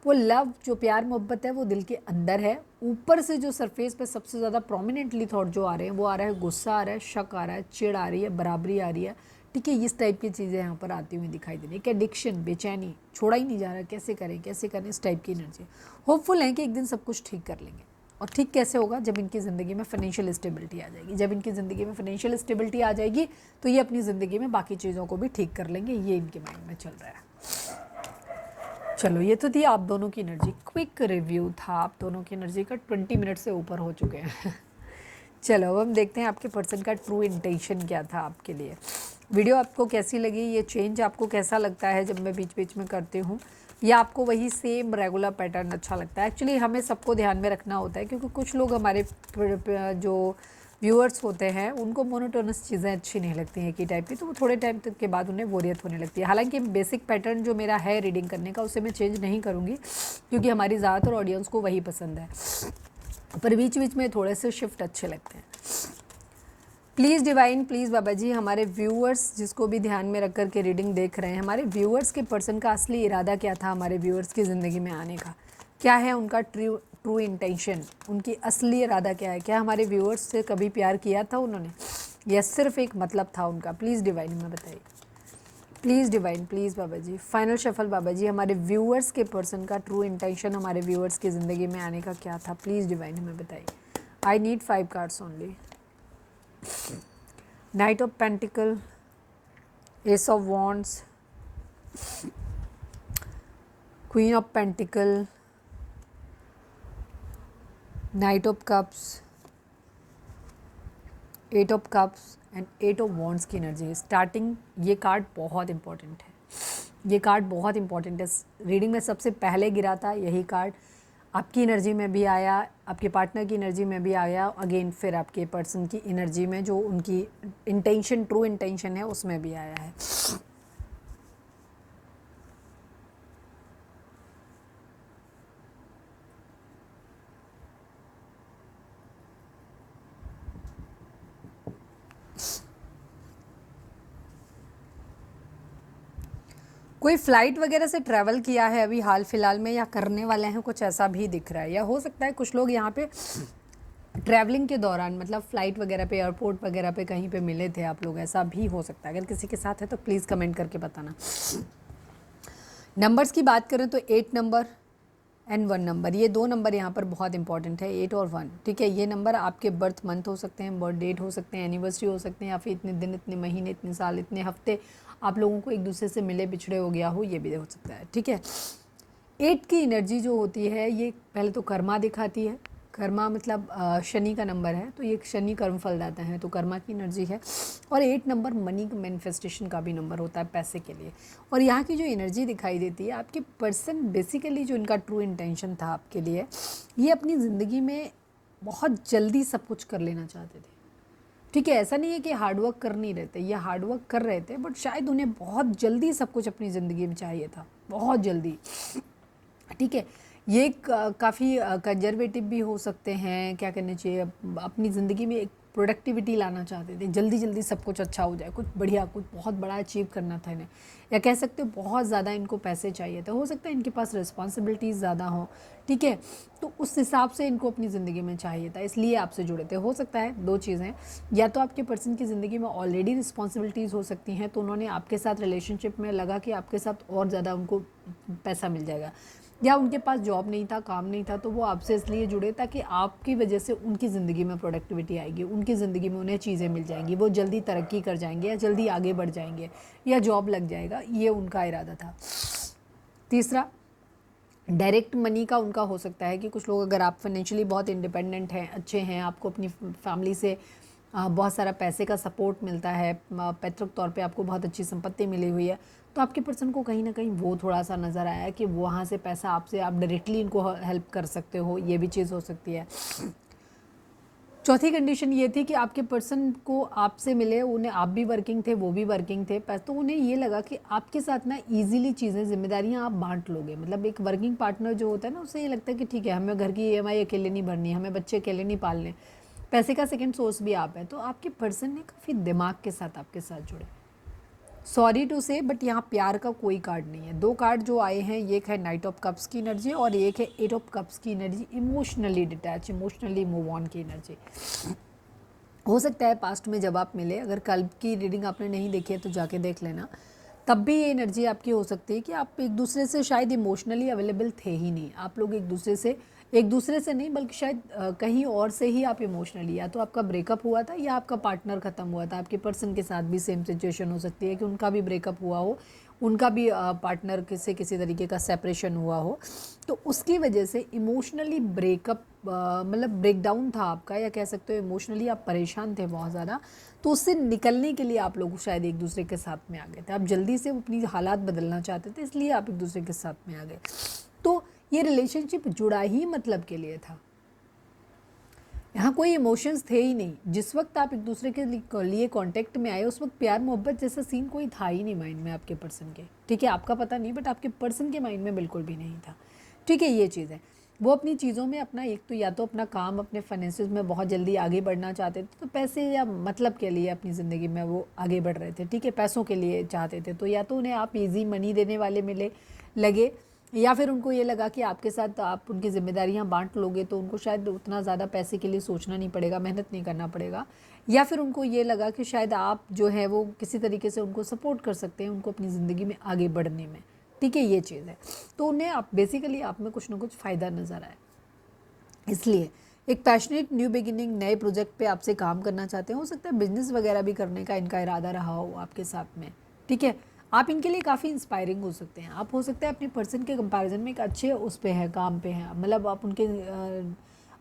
वो लव जो प्यार मोहब्बत है वो दिल के अंदर है। ऊपर से जो सरफेस पे सबसे ज़्यादा प्रोमिनेंटली थॉट जो आ रहे हैं वो आ रहा है गुस्सा आ रहा है, शक आ रहा है, चिढ़ आ रही है, बराबरी आ रही है, ठीक है, इस टाइप की चीज़ें यहाँ पर आती हुई दिखाई दे रही है। कि एडिक्शन, बेचैनी, छोड़ा ही नहीं जा रहा, कैसे करें, इस टाइप की एनर्जी। होपफुल है कि एक दिन सब कुछ ठीक कर लेंगे। और ठीक कैसे होगा? जब इनकी ज़िंदगी में फाइनेंशियल स्टेबिलिटी आ जाएगी। जब इनकी ज़िंदगी में फाइनेंशियल स्टेबिलिटी आ जाएगी तो ये अपनी ज़िंदगी में बाकी चीज़ों को भी ठीक कर लेंगे, ये इनके माइंड में चल रहा है। चलो, ये तो थी आप दोनों की एनर्जी, क्विक रिव्यू था आप दोनों की एनर्जी का। 20 मिनट से ऊपर हो चुके हैं। चलो अब हम देखते हैं आपके पर्सन का ट्रू इंटेंशन क्या था आपके लिए। वीडियो आपको कैसी लगी? ये चेंज आपको कैसा लगता है जब मैं बीच बीच में करती हूँ, या आपको वही सेम रेगुलर पैटर्न अच्छा लगता है? एक्चुअली हमें सबको ध्यान में रखना होता है, क्योंकि कुछ लोग हमारे जो व्यूअर्स होते हैं उनको मोनोटोनस चीज़ें अच्छी नहीं लगती हैं की टाइप की, तो वो थोड़े टाइम तक के बाद उन्हें बोरियत होने लगती है। हालांकि बेसिक पैटर्न जो मेरा है रीडिंग करने का, उसे मैं चेंज नहीं करूँगी, क्योंकि हमारी ज़्यादातर ऑडियंस को वही पसंद है, पर बीच बीच में थोड़े से शिफ्ट अच्छे लगते हैं। प्लीज़ डिवाइन, प्लीज़ बाबा जी, हमारे व्यूअर्स जिसको भी ध्यान में रख कर के रीडिंग देख रहे हैं, हमारे व्यूअर्स के पर्सन का असली इरादा क्या था हमारे व्यूअर्स की ज़िंदगी में आने का? क्या है उनका ट्रू इंटेंशन? उनकी असली इरादा क्या है? क्या हमारे व्यूअर्स से कभी प्यार किया था उन्होंने, या सिर्फ एक मतलब था उनका? प्लीज़ डिवाइन में बताइए, please divine, please Baba ji. Final shuffle Baba ji, हमारे व्यूअर्स के पर्सन का ट्रू इंटेंशन हमारे व्यूअर्स की ज़िंदगी में आने का क्या था? प्लीज़ डिवाइन हमें बताइए। I need 5 cards only. Knight of Pentacle, Ace of Wands, Queen of Pentacle, Knight of Cups, 8 of Cups and 8 of Wands की एनर्जी। स्टार्टिंग ये कार्ड बहुत इंपॉर्टेंट है, ये कार्ड बहुत इंपॉर्टेंट है। रीडिंग में सबसे पहले गिरा था यही कार्ड, आपकी एनर्जी में भी आया, आपके पार्टनर की एनर्जी में भी आया, अगेन फिर आपके पर्सन की एनर्जी में जो उनकी इंटेंशन, ट्रू इंटेंशन है, उसमें भी आया है। कोई फ़्लाइट वगैरह से ट्रैवल किया है अभी हाल फिलहाल में, या करने वाले हैं, कुछ ऐसा भी दिख रहा है। या हो सकता है कुछ लोग यहाँ पे ट्रैवलिंग के दौरान, मतलब फ़्लाइट वगैरह पे, एयरपोर्ट वगैरह पे कहीं पे मिले थे आप लोग, ऐसा भी हो सकता है। अगर किसी के साथ है तो प्लीज़ कमेंट करके बताना। नंबर्स की बात करें तो 8 नंबर एंड 1 नंबर, ये 2 नंबर यहाँ पर बहुत इंपॉर्टेंट है, 8 और 1, ठीक है। ये नंबर आपके बर्थ मंथ हो सकते हैं, बर्थ डेट हो सकते हैं, एनिवर्सरी हो सकते हैं, या फिर इतने दिन, इतने महीने, इतने साल, इतने हफ्ते आप लोगों को एक दूसरे से मिले बिछड़े हो गया हो, ये भी हो सकता है, ठीक है। 8 की एनर्जी जो होती है, ये पहले तो कर्मा दिखाती है। कर्मा मतलब शनि का नंबर है, तो ये शनि कर्म फल दाता है, तो कर्मा की एनर्जी है। और 8 नंबर मनी मैनिफेस्टेशन का भी नंबर होता है, पैसे के लिए। और यहाँ की जो एनर्जी दिखाई देती है, आपके पर्सन बेसिकली जो इनका ट्रू इंटेंशन था आपके लिए, ये अपनी ज़िंदगी में बहुत जल्दी सब कुछ कर लेना चाहते थे, ठीक है। ऐसा नहीं है कि हार्डवर्क कर नहीं रहे थे, ये हार्डवर्क कर रहे थे, बट शायद उन्हें बहुत जल्दी सब कुछ अपनी ज़िंदगी में चाहिए था, बहुत जल्दी, ठीक है। ये काफ़ी कंजर्वेटिव भी हो सकते हैं, क्या करना चाहिए, अपनी ज़िंदगी में एक प्रोडक्टिविटी लाना चाहते थे, जल्दी जल्दी सब कुछ अच्छा हो जाए, कुछ बढ़िया, कुछ बहुत बड़ा अचीव करना था इन्हें, या कह सकते हो बहुत ज़्यादा इनको पैसे चाहिए थे, हो सकता है इनके पास रिस्पॉन्सिबिलिटीज़ ज़्यादा हों, ठीक है। तो उस हिसाब से इनको अपनी ज़िंदगी में चाहिए था, इसलिए आपसे जुड़े थे। हो सकता है 2 चीज़ें, या तो आपके पर्सन की ज़िंदगी में ऑलरेडी रिस्पॉन्सिबिलिटीज़ हो सकती हैं, तो उन्होंने आपके साथ रिलेशनशिप में लगा कि आपके साथ और ज़्यादा उनको पैसा मिल जाएगा, या उनके पास जॉब नहीं था, काम नहीं था, तो वो आपसे इसलिए जुड़े ताकि आपकी वजह से उनकी ज़िंदगी में प्रोडक्टिविटी आएगी, उनकी ज़िंदगी में उन्हें चीज़ें मिल जाएंगी, वो जल्दी तरक्की कर जाएंगे, या जल्दी आगे बढ़ जाएंगे, या जॉब लग जाएगा, ये उनका इरादा था। तीसरा, डायरेक्ट मनी का उनका हो सकता है कि कुछ लोग, अगर आप फाइनेंशियली बहुत इंडिपेंडेंट हैं, अच्छे हैं, आपको अपनी फैमिली से बहुत सारा पैसे का सपोर्ट मिलता है, पैतृक तौर पे आपको बहुत अच्छी संपत्ति मिली हुई है, तो आपके पर्सन को कहीं ना कहीं वो थोड़ा सा नज़र आया कि वहाँ से पैसा आपसे, आप डायरेक्टली इनको हेल्प कर सकते हो, ये भी चीज़ हो सकती है। चौथी कंडीशन ये थी कि आपके पर्सन को आपसे मिले, उन्हें, आप भी वर्किंग थे, वो भी वर्किंग थे, तो उन्हें ये लगा कि आपके साथ ना ईजिली चीज़ें, जिम्मेदारियां आप बांट लोगे। मतलब एक वर्किंग पार्टनर जो होता है ना, उसे ये लगता है कि ठीक है, हमें घर की EMI अकेले नहीं भरनी, हमें बच्चे अकेले नहीं पालने, पैसे का सेकंड सोर्स भी आप है। तो आपके पर्सन ने काफ़ी दिमाग के साथ आपके साथ जुड़े, सॉरी टू से बट यहाँ प्यार का कोई कार्ड नहीं है। 2 कार्ड जो आए हैं, एक है नाइट ऑफ कप्स की एनर्जी और एक है 8 ऑफ कप्स की energy, emotionally detach, emotionally move on की एनर्जी। हो सकता है पास्ट में जब आप मिले, अगर कल की रीडिंग आपने नहीं देखी है तो जाके देख लेना, तब भी ये एनर्जी आपकी हो सकती है कि आप एक दूसरे से शायद इमोशनली अवेलेबल थे ही नहीं। आप लोग एक दूसरे से नहीं बल्कि शायद कहीं और से ही आप इमोशनली, या तो आपका ब्रेकअप हुआ था या आपका पार्टनर ख़त्म हुआ था। आपके पर्सन के साथ भी सेम सिचुएशन हो सकती है कि उनका भी ब्रेकअप हुआ हो, उनका भी पार्टनर से किसी तरीके का सेपरेशन हुआ हो, तो उसकी वजह से इमोशनली ब्रेकअप, मतलब ब्रेकडाउन था आपका, या कह सकते हो इमोशनली आप परेशान थे बहुत ज़्यादा। तो उससे निकलने के लिए आप लोग शायद एक दूसरे के साथ में आ गए थे। आप जल्दी से अपनी हालात बदलना चाहते थे, इसलिए आप एक दूसरे के साथ में आ गए। तो ये रिलेशनशिप जुड़ा ही मतलब के लिए था, यहाँ कोई इमोशंस थे ही नहीं। जिस वक्त आप एक दूसरे के लिए कांटेक्ट में आए, उस वक्त प्यार मोहब्बत जैसा सीन कोई था ही नहीं माइंड में आपके पर्सन के। ठीक है, आपका पता नहीं बट आपके पर्सन के माइंड में बिल्कुल भी नहीं था। ठीक है, ये चीज़ है। वो अपनी चीज़ों में अपना, एक तो या तो अपना काम, अपने फाइनेंसेस में बहुत जल्दी आगे बढ़ना चाहते थे, तो पैसे या मतलब के लिए अपनी ज़िंदगी में वो आगे बढ़ रहे थे। ठीक है, पैसों के लिए चाहते थे, तो या तो उन्हें आप ईजी मनी देने वाले लगे, या फिर उनको ये लगा कि आपके साथ आप उनकी ज़िम्मेदारियां बांट लोगे तो उनको शायद उतना ज़्यादा पैसे के लिए सोचना नहीं पड़ेगा, मेहनत नहीं करना पड़ेगा। या फिर उनको ये लगा कि शायद आप जो है वो किसी तरीके से उनको सपोर्ट कर सकते हैं, उनको अपनी ज़िंदगी में आगे बढ़ने में। ठीक है, ये चीज़ है। तो उन्हें आप बेसिकली आप में कुछ ना कुछ फ़ायदा नज़र आए, इसलिए एक पैशनेट न्यू बिगिनिंग, नए प्रोजेक्ट पे आपसे काम करना चाहते हैं। हो सकता है बिजनेस वगैरह भी करने का इनका इरादा रहा हो आपके साथ में। ठीक है, आप इनके लिए काफ़ी इंस्पायरिंग हो सकते हैं। आप हो सकता है अपने पर्सन के कंपैरिजन में एक अच्छे उस पे हैं, काम पे हैं, मतलब आप उनके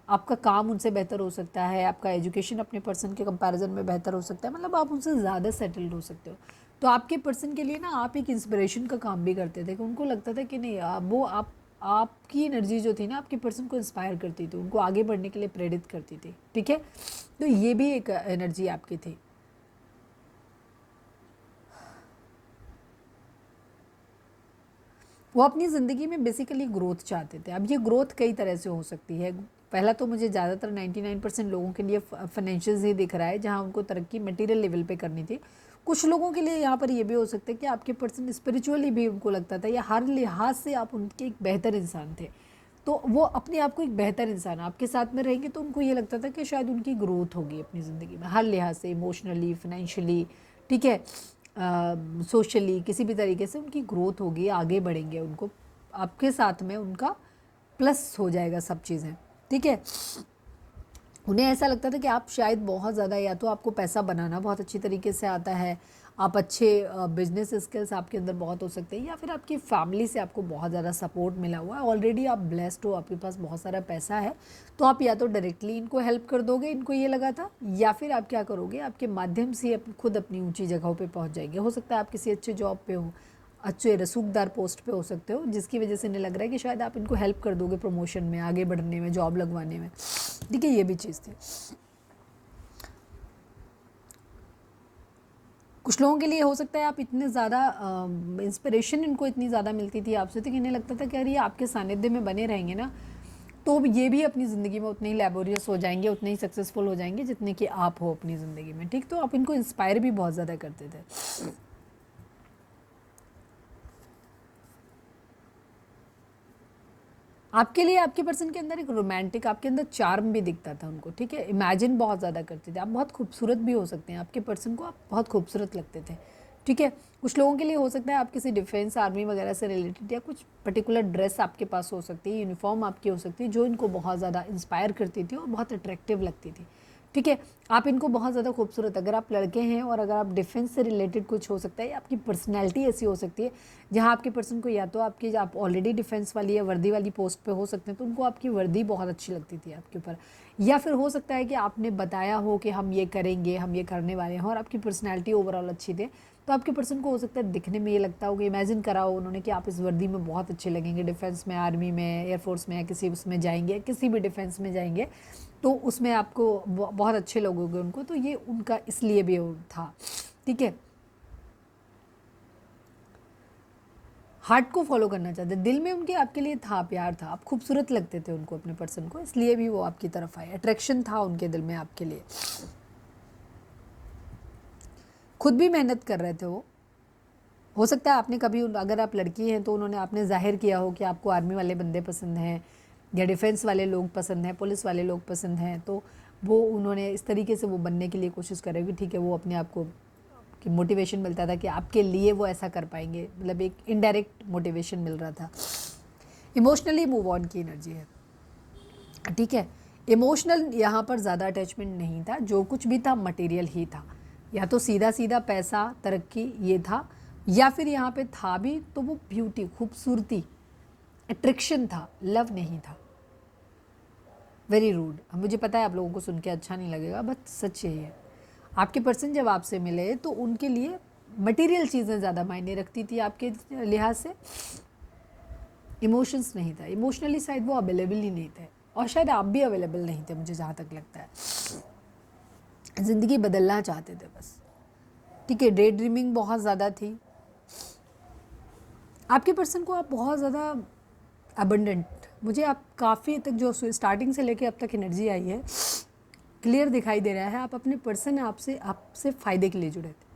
आपका काम उनसे बेहतर हो सकता है, आपका एजुकेशन अपने पर्सन के कंपैरिजन में बेहतर हो सकता है, मतलब आप उनसे ज़्यादा सेटल्ड हो सकते हो। तो आपके पर्सन के लिए ना आप एक इंस्पिरेशन का काम भी करते थे कि उनको लगता था कि नहीं, वो आपकी एनर्जी जो थी ना आपके पर्सन को इंस्पायर करती थी, उनको आगे बढ़ने के लिए प्रेरित करती थी। ठीक है, तो ये भी एक एनर्जी आपकी थी। वो अपनी ज़िंदगी में बेसिकली ग्रोथ चाहते थे। अब ये ग्रोथ कई तरह से हो सकती है। पहला तो मुझे ज़्यादातर 99% लोगों के लिए फाइनेंशियल ही दिख रहा है, जहाँ उनको तरक्की मटेरियल लेवल पे करनी थी। कुछ लोगों के लिए यहाँ पर ये भी हो सकता है कि आपके पर्सन स्पिरिचुअली भी उनको लगता था, या हर लिहाज से आप उनके एक बेहतर इंसान थे। तो वो अपने आप को एक बेहतर इंसान, आपके साथ में रहेंगे तो उनको ये लगता था कि शायद उनकी ग्रोथ होगी अपनी ज़िंदगी में, हर लिहाज से, इमोशनली, फाइनेंशियली, ठीक है, सोशली, किसी भी तरीके से उनकी ग्रोथ होगी, आगे बढ़ेंगे, उनको आपके साथ में उनका प्लस हो जाएगा सब चीज़ें। ठीक है, उन्हें ऐसा लगता था कि आप शायद बहुत ज़्यादा, या तो आपको पैसा बनाना बहुत अच्छी तरीके से आता है, आप अच्छे बिजनेस स्किल्स आपके अंदर बहुत हो सकते हैं, या फिर आपकी फैमिली से आपको बहुत ज़्यादा सपोर्ट मिला हुआ है, ऑलरेडी आप ब्लेस्ड हो, आपके पास बहुत सारा पैसा है, तो आप या तो डायरेक्टली इनको हेल्प कर दोगे, इनको ये लगा था, या फिर आप क्या करोगे, आपके माध्यम से खुद अपनी ऊंची जगहों पे पहुंच जाएंगे। हो सकता है आप किसी अच्छे जॉब पे हो, अच्छे रसूखदार पोस्ट पे हो सकते हो, जिसकी वजह से इन्हें लग रहा है कि शायद आप इनको हेल्प कर दोगे प्रमोशन में, आगे बढ़ने में, जॉब लगवाने में। ठीक है, ये भी चीज़ थी। कुछ लोगों के लिए हो सकता है आप इतने ज़्यादा इंस्पिरेशन इनको इतनी ज़्यादा मिलती थी आपसे, तो इन्हें लगता था कि अरे ये आपके सानिध्य में बने रहेंगे ना, तो ये भी अपनी ज़िंदगी में उतने ही लेबोरियस हो जाएंगे, उतने ही सक्सेसफुल हो जाएंगे जितने कि आप हो अपनी ज़िंदगी में। ठीक, तो आप इनको इंस्पायर भी बहुत ज़्यादा करते थे। आपके लिए आपके पर्सन के अंदर एक रोमांटिक, आपके अंदर चार्म भी दिखता था उनको। ठीक है, इमेजिन बहुत ज़्यादा करते थे, आप बहुत खूबसूरत भी हो सकते हैं, आपके पर्सन को आप बहुत खूबसूरत लगते थे। ठीक है, कुछ लोगों के लिए हो सकता है आप किसी डिफेंस, आर्मी वगैरह से रिलेटेड, या कुछ पर्टिकुलर ड्रेस आपके पास हो सकती है, यूनिफॉर्म आपकी हो सकती है, जो इनको बहुत ज़्यादा इंस्पायर करती थी और बहुत अट्रैक्टिव लगती थी। ठीक है, आप इनको बहुत ज़्यादा खूबसूरत, अगर आप लड़के हैं और अगर आप डिफेंस से रिलेटेड कुछ हो सकता है, या आपकी पर्सनैलिटी ऐसी हो सकती है जहाँ आपके पर्सन को, या तो आपकी, आप ऑलरेडी डिफेंस वाली या वर्दी वाली पोस्ट पे हो सकते हैं, तो उनको आपकी वर्दी बहुत अच्छी लगती थी आपके ऊपर। या फिर हो सकता है कि आपने बताया हो कि हम ये करेंगे, हम ये करने वाले हैं, और आपकी पर्सनैलिटी ओवरऑल अच्छी थी, तो आपके पर्सन को हो सकता है दिखने में ये लगता हो कि इमेजिन करा हो उन्होंने कि आप इस वर्दी में बहुत अच्छे लगेंगे, डिफेंस में, आर्मी में, एयरफोर्स में, या किसी उसमें जाएंगे, किसी भी डिफेंस में जाएंगे, तो उसमें आपको बहुत अच्छे लगोगे उनको, तो ये उनका इसलिए भी था। ठीक है, हार्ट को फॉलो करना चाहते, दिल में उनके आपके लिए था, प्यार था, आप खूबसूरत लगते थे उनको, अपने पर्सन को, इसलिए भी वो आपकी तरफ आए, अट्रैक्शन था उनके दिल में आपके लिए। खुद भी मेहनत कर रहे थे वो, हो सकता है आपने कभी अगर आप लड़की हैं तो उन्होंने आपने जाहिर किया हो कि आपको आर्मी वाले बंदे पसंद हैं या डिफेंस वाले लोग पसंद हैं, पुलिस वाले लोग पसंद हैं, तो वो उन्होंने इस तरीके से वो बनने के लिए कोशिश करेगी, ठीक है, वो अपने आप को कि मोटिवेशन मिलता था कि आपके लिए वो ऐसा कर पाएंगे, मतलब एक इनडायरेक्ट मोटिवेशन मिल रहा था। इमोशनली मूव ऑन की एनर्जी है, ठीक है। इमोशनल यहाँ पर ज़्यादा अटैचमेंट नहीं था, जो कुछ भी था मटेरियल ही था, या तो सीधा सीधा पैसा तरक्की ये था, या फिर यहाँ पे था भी तो वो ब्यूटी खूबसूरती अट्रैक्शन था, लव नहीं था। वेरी रूड, मुझे पता है आप लोगों को सुन के अच्छा नहीं लगेगा, बट सच यही है। आपके पर्सन जब आपसे मिले तो उनके लिए मटेरियल चीज़ें ज़्यादा मायने रखती थी आपके लिहाज से, इमोशंस नहीं था। इमोशनली शायद वो अवेलेबल ही नहीं थे, और शायद आप भी अवेलेबल नहीं थे, मुझे जहाँ तक लगता है। ज़िंदगी बदलना चाहते थे बस, ठीक है। डे ड्रीमिंग बहुत ज़्यादा थी आपके पर्सन को, आप बहुत ज़्यादा अबंडेंट, मुझे आप काफ़ी तक जो स्टार्टिंग से लेके अब तक एनर्जी आई है क्लियर दिखाई दे रहा है, आप अपने पर्सन आपसे फ़ायदे के लिए जुड़े थे।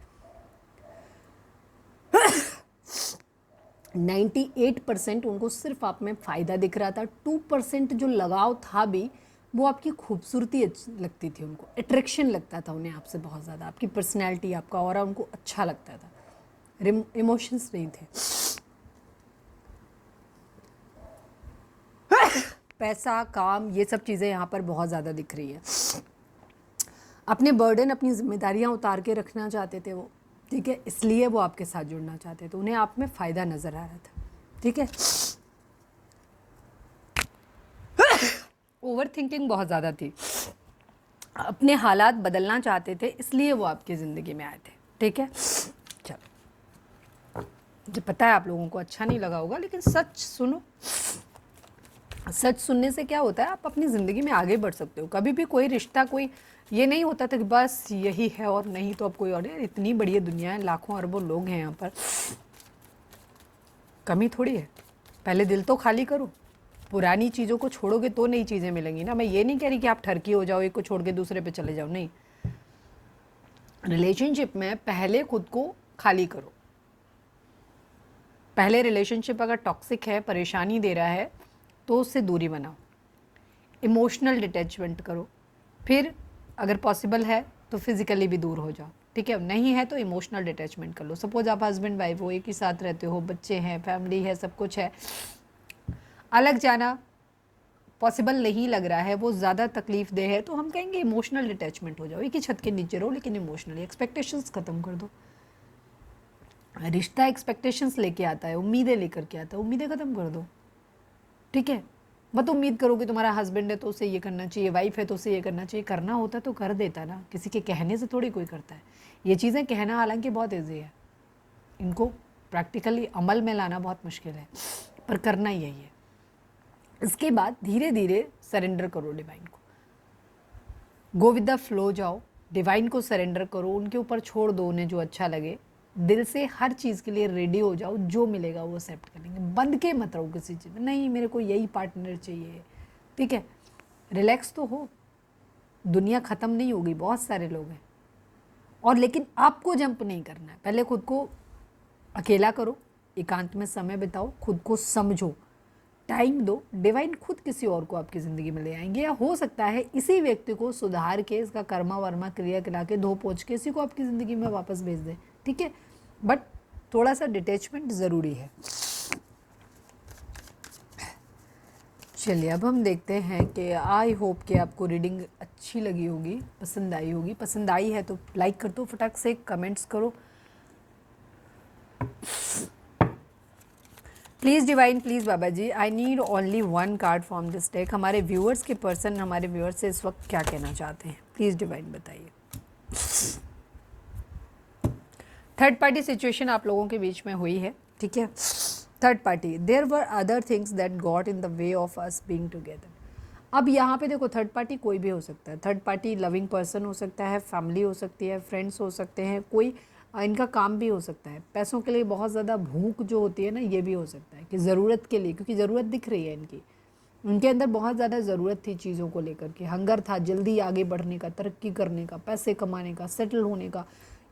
98% उनको सिर्फ आप में फ़ायदा दिख रहा था, 2% जो लगाव था भी वो आपकी खूबसूरती अच्छी लगती थी, उनको अट्रैक्शन लगता था उन्हें आपसे बहुत ज़्यादा, आपकी पर्सनैलिटी, आपका ऑरा उनको अच्छा लगता था, इमोशंस नहीं थे। पैसा, काम, ये सब चीज़ें यहाँ पर बहुत ज़्यादा दिख रही है। अपने बर्डन, अपनी जिम्मेदारियाँ उतार के रखना चाहते थे वो, ठीक है, इसलिए वो आपके साथ जुड़ना चाहते थे, उन्हें आप में फ़ायदा नज़र आ रहा था, ठीक है। ओवर थिंकिंग बहुत ज़्यादा थी, अपने हालात बदलना चाहते थे, इसलिए वो आपकी ज़िंदगी में आए थे, ठीक है। चलो, मुझे पता है आप लोगों को अच्छा नहीं लगा होगा, लेकिन सच सुनो। सच सुनने से क्या होता है, आप अपनी ज़िंदगी में आगे बढ़ सकते हो। कभी भी कोई रिश्ता, कोई ये नहीं होता था कि बस यही है और नहीं तो अब कोई और। इतनी बड़ी दुनिया है, लाखों अरबों लोग हैं यहाँ पर, कमी थोड़ी है। पहले दिल तो खाली करो, पुरानी चीज़ों को छोड़ोगे तो नई चीज़ें मिलेंगी ना। मैं ये नहीं कह रही कि आप ठरकी हो जाओ, एक को छोड़ के दूसरे पे चले जाओ, नहीं। रिलेशनशिप में पहले खुद को खाली करो। पहले रिलेशनशिप अगर टॉक्सिक है, परेशानी दे रहा है, तो उससे दूरी बनाओ, इमोशनल डिटैचमेंट करो, फिर अगर पॉसिबल है तो फिज़िकली भी दूर हो जाओ, ठीक है। नहीं है तो इमोशनल डिटैचमेंट कर लो। सपोज आप हस्बैंड वाइफ हो, एक ही साथ रहते हो, बच्चे हैं, फैमिली है, सब कुछ है, अलग जाना पॉसिबल नहीं लग रहा है, वो ज़्यादा तकलीफ दे है, तो हम कहेंगे इमोशनल डिटैचमेंट हो जाओ। एक ही छत के नीचे रहो, लेकिन इमोशनली एक्सपेक्टेशंस ख़त्म कर दो। रिश्ता एक्सपेक्टेशंस लेके आता है, उम्मीदें लेकर के आता है, उम्मीदें ख़त्म कर दो, ठीक है। मत उम्मीद करो कि तुम्हारा हस्बैंड है तो उसे ये करना चाहिए, वाइफ है तो उसे ये करना चाहिए। करना होता तो कर देता ना, किसी के कहने से थोड़ी कोई करता है। ये चीज़ें कहना हालांकि बहुत ईजी है, इनको प्रैक्टिकली अमल में लाना बहुत मुश्किल है, पर करना यही है। इसके बाद धीरे धीरे सरेंडर करो डिवाइन को, गो विद द फ्लो जाओ, डिवाइन को सरेंडर करो, उनके ऊपर छोड़ दो, उन्हें जो अच्छा लगे। दिल से हर चीज़ के लिए रेडी हो जाओ, जो मिलेगा वो एक्सेप्ट करेंगे। बंद के मत रहो किसी चीज़ में, नहीं मेरे को यही पार्टनर चाहिए, ठीक है। रिलैक्स तो हो, दुनिया ख़त्म नहीं होगी, बहुत सारे लोग हैं, और लेकिन आपको जंप नहीं करना है। पहले खुद को अकेला करो, एकांत में समय बिताओ, खुद को समझो, टाइम दो, डिवाइन खुद किसी और को आपकी ज़िंदगी में ले आएंगे, या हो सकता है इसी व्यक्ति को सुधार के, इसका कर्मा वर्मा क्रिया करा के, धो पोछ के इसी को आपकी ज़िंदगी में वापस भेज दे, ठीक है। बट थोड़ा सा डिटैचमेंट ज़रूरी है। चलिए अब हम देखते हैं कि आई होप कि आपको रीडिंग अच्छी लगी होगी, पसंद आई होगी। पसंद आई है तो लाइक कर दो, फटाक से कमेंट्स करो प्लीज़ डिवाइन, प्लीज़ बाबा जी, I need only one card from this deck. हमारे व्यूअर्स के पर्सन हमारे व्यूअर्स से इस वक्त क्या कहना चाहते हैं, प्लीज़ डिवाइन बताइए। थर्ड पार्टी सिचुएशन आप लोगों के बीच में हुई है, ठीक है। Third party, there were other things that got in the way of us being together. अब यहाँ पे देखो, थर्ड पार्टी कोई भी हो सकता है। थर्ड पार्टी लविंग पर्सन हो सकता है, फैमिली हो सकती है, फ्रेंड्स हो सकते हैं, कोई इनका काम भी हो सकता है। पैसों के लिए बहुत ज़्यादा भूख जो होती है ना, ये भी हो सकता है कि ज़रूरत के लिए, क्योंकि ज़रूरत दिख रही है इनकी, उनके अंदर बहुत ज़्यादा ज़रूरत थी चीज़ों को लेकर के, हंगर था जल्दी आगे बढ़ने का, तरक्की करने का, पैसे कमाने का, सेटल होने का,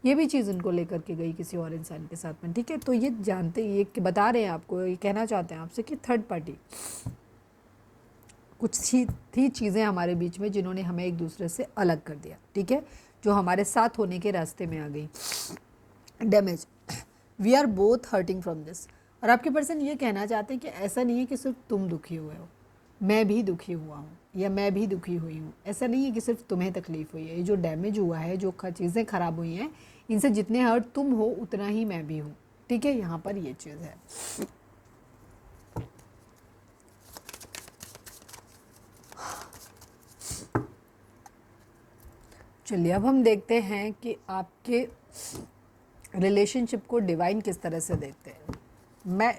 ये भी चीज़ उनको लेकर के गई किसी और इंसान के साथ में, ठीक है। तो ये जानते, ये बता रहे हैं आपको, ये कहना चाहते हैं आपसे कि थर्ड पार्टी कुछ थी चीज़ें हमारे बीच में जिन्होंने हमें एक दूसरे से अलग कर दिया, ठीक है, जो हमारे साथ होने के रास्ते में आ गई। Damage, we are both hurting from this. और आपके पर्सन ये कहना चाहते हैं कि ऐसा नहीं है कि सिर्फ तुम दुखी हुए हो, मैं भी दुखी हुआ हूँ या मैं भी दुखी हुई हूँ। ऐसा नहीं है कि सिर्फ तुम्हें तकलीफ़ हुई है। ये जो डैमेज हुआ है, जो चीज़ें ख़राब हुई हैं, इनसे जितने हर्ट तुम हो उतना ही मैं भी हूँ, ठीक है। यहाँ पर ये चीज़ है। चलिए अब हम देखते हैं कि आपके रिलेशनशिप को डिवाइन किस तरह से देखते हैं। मैं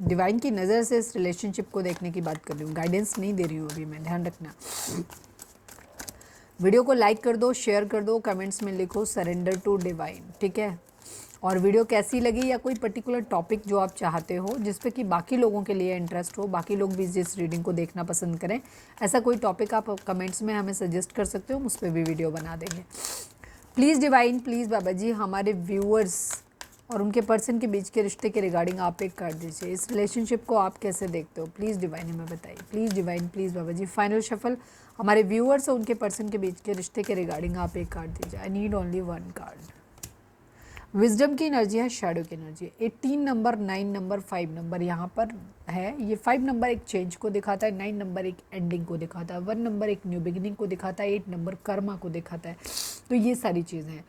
डिवाइन की नज़र से इस रिलेशनशिप को देखने की बात कर रही हूँ, गाइडेंस नहीं दे रही हूँ अभी मैं, ध्यान रखना। वीडियो को लाइक कर दो, शेयर कर दो, कमेंट्स में लिखो सरेंडर टू डिवाइन, ठीक है। और वीडियो कैसी लगी या कोई पर्टिकुलर टॉपिक जो आप चाहते हो जिस पे कि बाकी लोगों के लिए इंटरेस्ट हो, बाकी लोग भी इस रीडिंग को देखना पसंद करें, ऐसा कोई टॉपिक आप कमेंट्स में हमें सजेस्ट कर सकते हो, उस पर भी वीडियो बना देंगे। प्लीज़ डिवाइन, प्लीज़ बाबा जी, हमारे व्यूअर्स और उनके पर्सन के बीच के रिश्ते के रिगार्डिंग आप एक कार्ड दीजिए। इस रिलेशनशिप को आप कैसे देखते हो, प्लीज़ डिवाइन हमें बताइए। Please divine, please Baba ji. Final shuffle, हमारे व्यूअर्स और उनके पर्सन के बीच के रिश्ते के रिगार्डिंग आप एक कार्ड दीजिए। आई need only one card. Wisdom की एनर्जी है, शैडो की एनर्जी। 18 नंबर, 9 नंबर, 5 नंबर यहाँ पर है। ये 5 नंबर एक चेंज को दिखाता है, 9 नंबर एक एंडिंग को दिखाता है, 1 नंबर एक न्यू बिगिनिंग को दिखाता है, 8 नंबर कर्मा को दिखाता है। तो ये सारी चीज़ें हैं।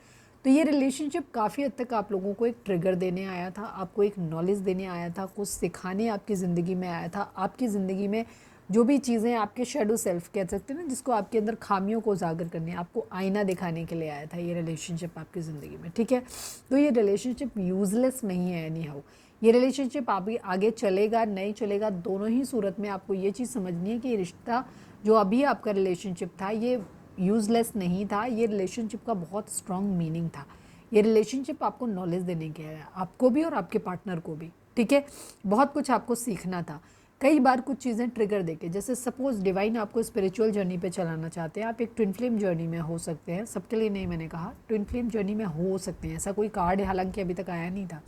तो ये रिलेशनशिप काफ़ी हद तक आप लोगों को एक ट्रिगर देने आया था, आपको एक नॉलेज देने आया था, कुछ सिखाने आपकी ज़िंदगी में आया था। आपकी ज़िंदगी में जो भी चीज़ें आपके शेडो सेल्फ कह सकते हैं ना, जिसको आपके अंदर खामियों को उजागर करने, आपको आईना दिखाने के लिए आया था ये रिलेशनशिप आपकी ज़िंदगी में, ठीक है। तो ये रिलेशनशिप यूज़लेस नहीं है एनी हाउ। ये रिलेशनशिप आगे चलेगा नहीं चलेगा, दोनों ही सूरत में आपको ये चीज़ समझनी है कि ये रिश्ता जो अभी आपका रिलेशनशिप था ये यूज़लेस नहीं था। ये रिलेशनशिप का बहुत स्ट्रॉन्ग मीनिंग था। ये रिलेशनशिप आपको नॉलेज देने के है, आपको भी और आपके पार्टनर को भी, ठीक है। बहुत कुछ आपको सीखना था। कई बार कुछ चीज़ें ट्रिगर देके, जैसे सपोज डिवाइन आपको स्पिरिचुअल जर्नी पे चलाना चाहते हैं, आप एक ट्विन फ्लेम जर्नी में हो सकते हैं, सबके लिए नहीं मैंने कहा, ट्विन फ्लेम जर्नी में हो सकते हैं। ऐसा कोई कार्ड हालांकि अभी तक आया नहीं था।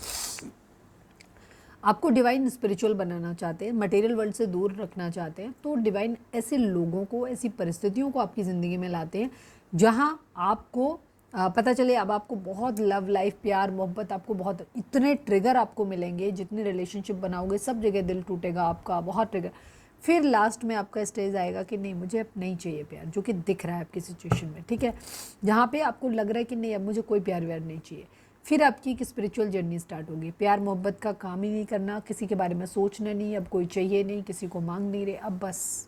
आपको डिवाइन स्पिरिचुअल बनाना चाहते हैं, मटेरियल वर्ल्ड से दूर रखना चाहते हैं, तो डिवाइन ऐसे लोगों को, ऐसी परिस्थितियों को आपकी ज़िंदगी में लाते हैं जहां आपको पता चले अब आपको बहुत लव लाइफ, प्यार मोहब्बत, आपको बहुत इतने ट्रिगर आपको मिलेंगे, जितने रिलेशनशिप बनाओगे सब जगह दिल टूटेगा आपका, बहुत ट्रिगर। फिर लास्ट में आपका स्टेज आएगा कि नहीं मुझे अब नहीं चाहिए प्यार, जो कि दिख रहा है आपकी सिचुएशन में, ठीक है। जहाँ पे आपको लग रहा है कि नहीं अब मुझे कोई प्यार व्यार नहीं चाहिए, फिर आपकी एक स्पिरिचुअल जर्नी स्टार्ट होगी। प्यार मोहब्बत का काम ही नहीं करना, किसी के बारे में सोचना नहीं, अब कोई चाहिए नहीं, किसी को मांग नहीं रहे, अब बस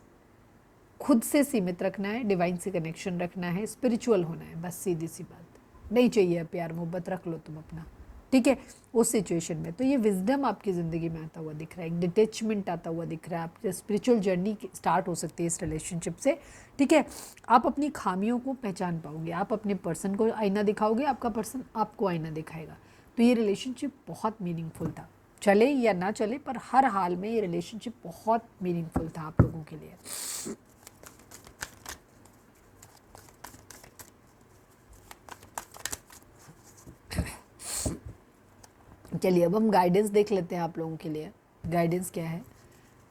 खुद से सीमित रखना है, डिवाइन से कनेक्शन रखना है, स्पिरिचुअल होना है, बस सीधी सी बात। नहीं चाहिए प्यार मोहब्बत, रख लो तुम अपना, ठीक है, उस सिचुएशन में। तो ये विजडम आपकी ज़िंदगी में आता हुआ दिख रहा है, एक डिटेचमेंट आता हुआ दिख रहा है, आपकी स्पिरिचुअल जर्नी स्टार्ट हो सकती है इस रिलेशनशिप से, ठीक है। आप अपनी खामियों को पहचान पाओगे, आप अपने पर्सन को आईना दिखाओगे, आपका पर्सन आपको आईना दिखाएगा। तो ये रिलेशनशिप बहुत मीनिंगफुल था, चले या ना चले, पर हर हाल में ये रिलेशनशिप बहुत मीनिंगफुल था आप लोगों के लिए। चलिए अब हम गाइडेंस देख लेते हैं आप लोगों के लिए। गाइडेंस क्या है?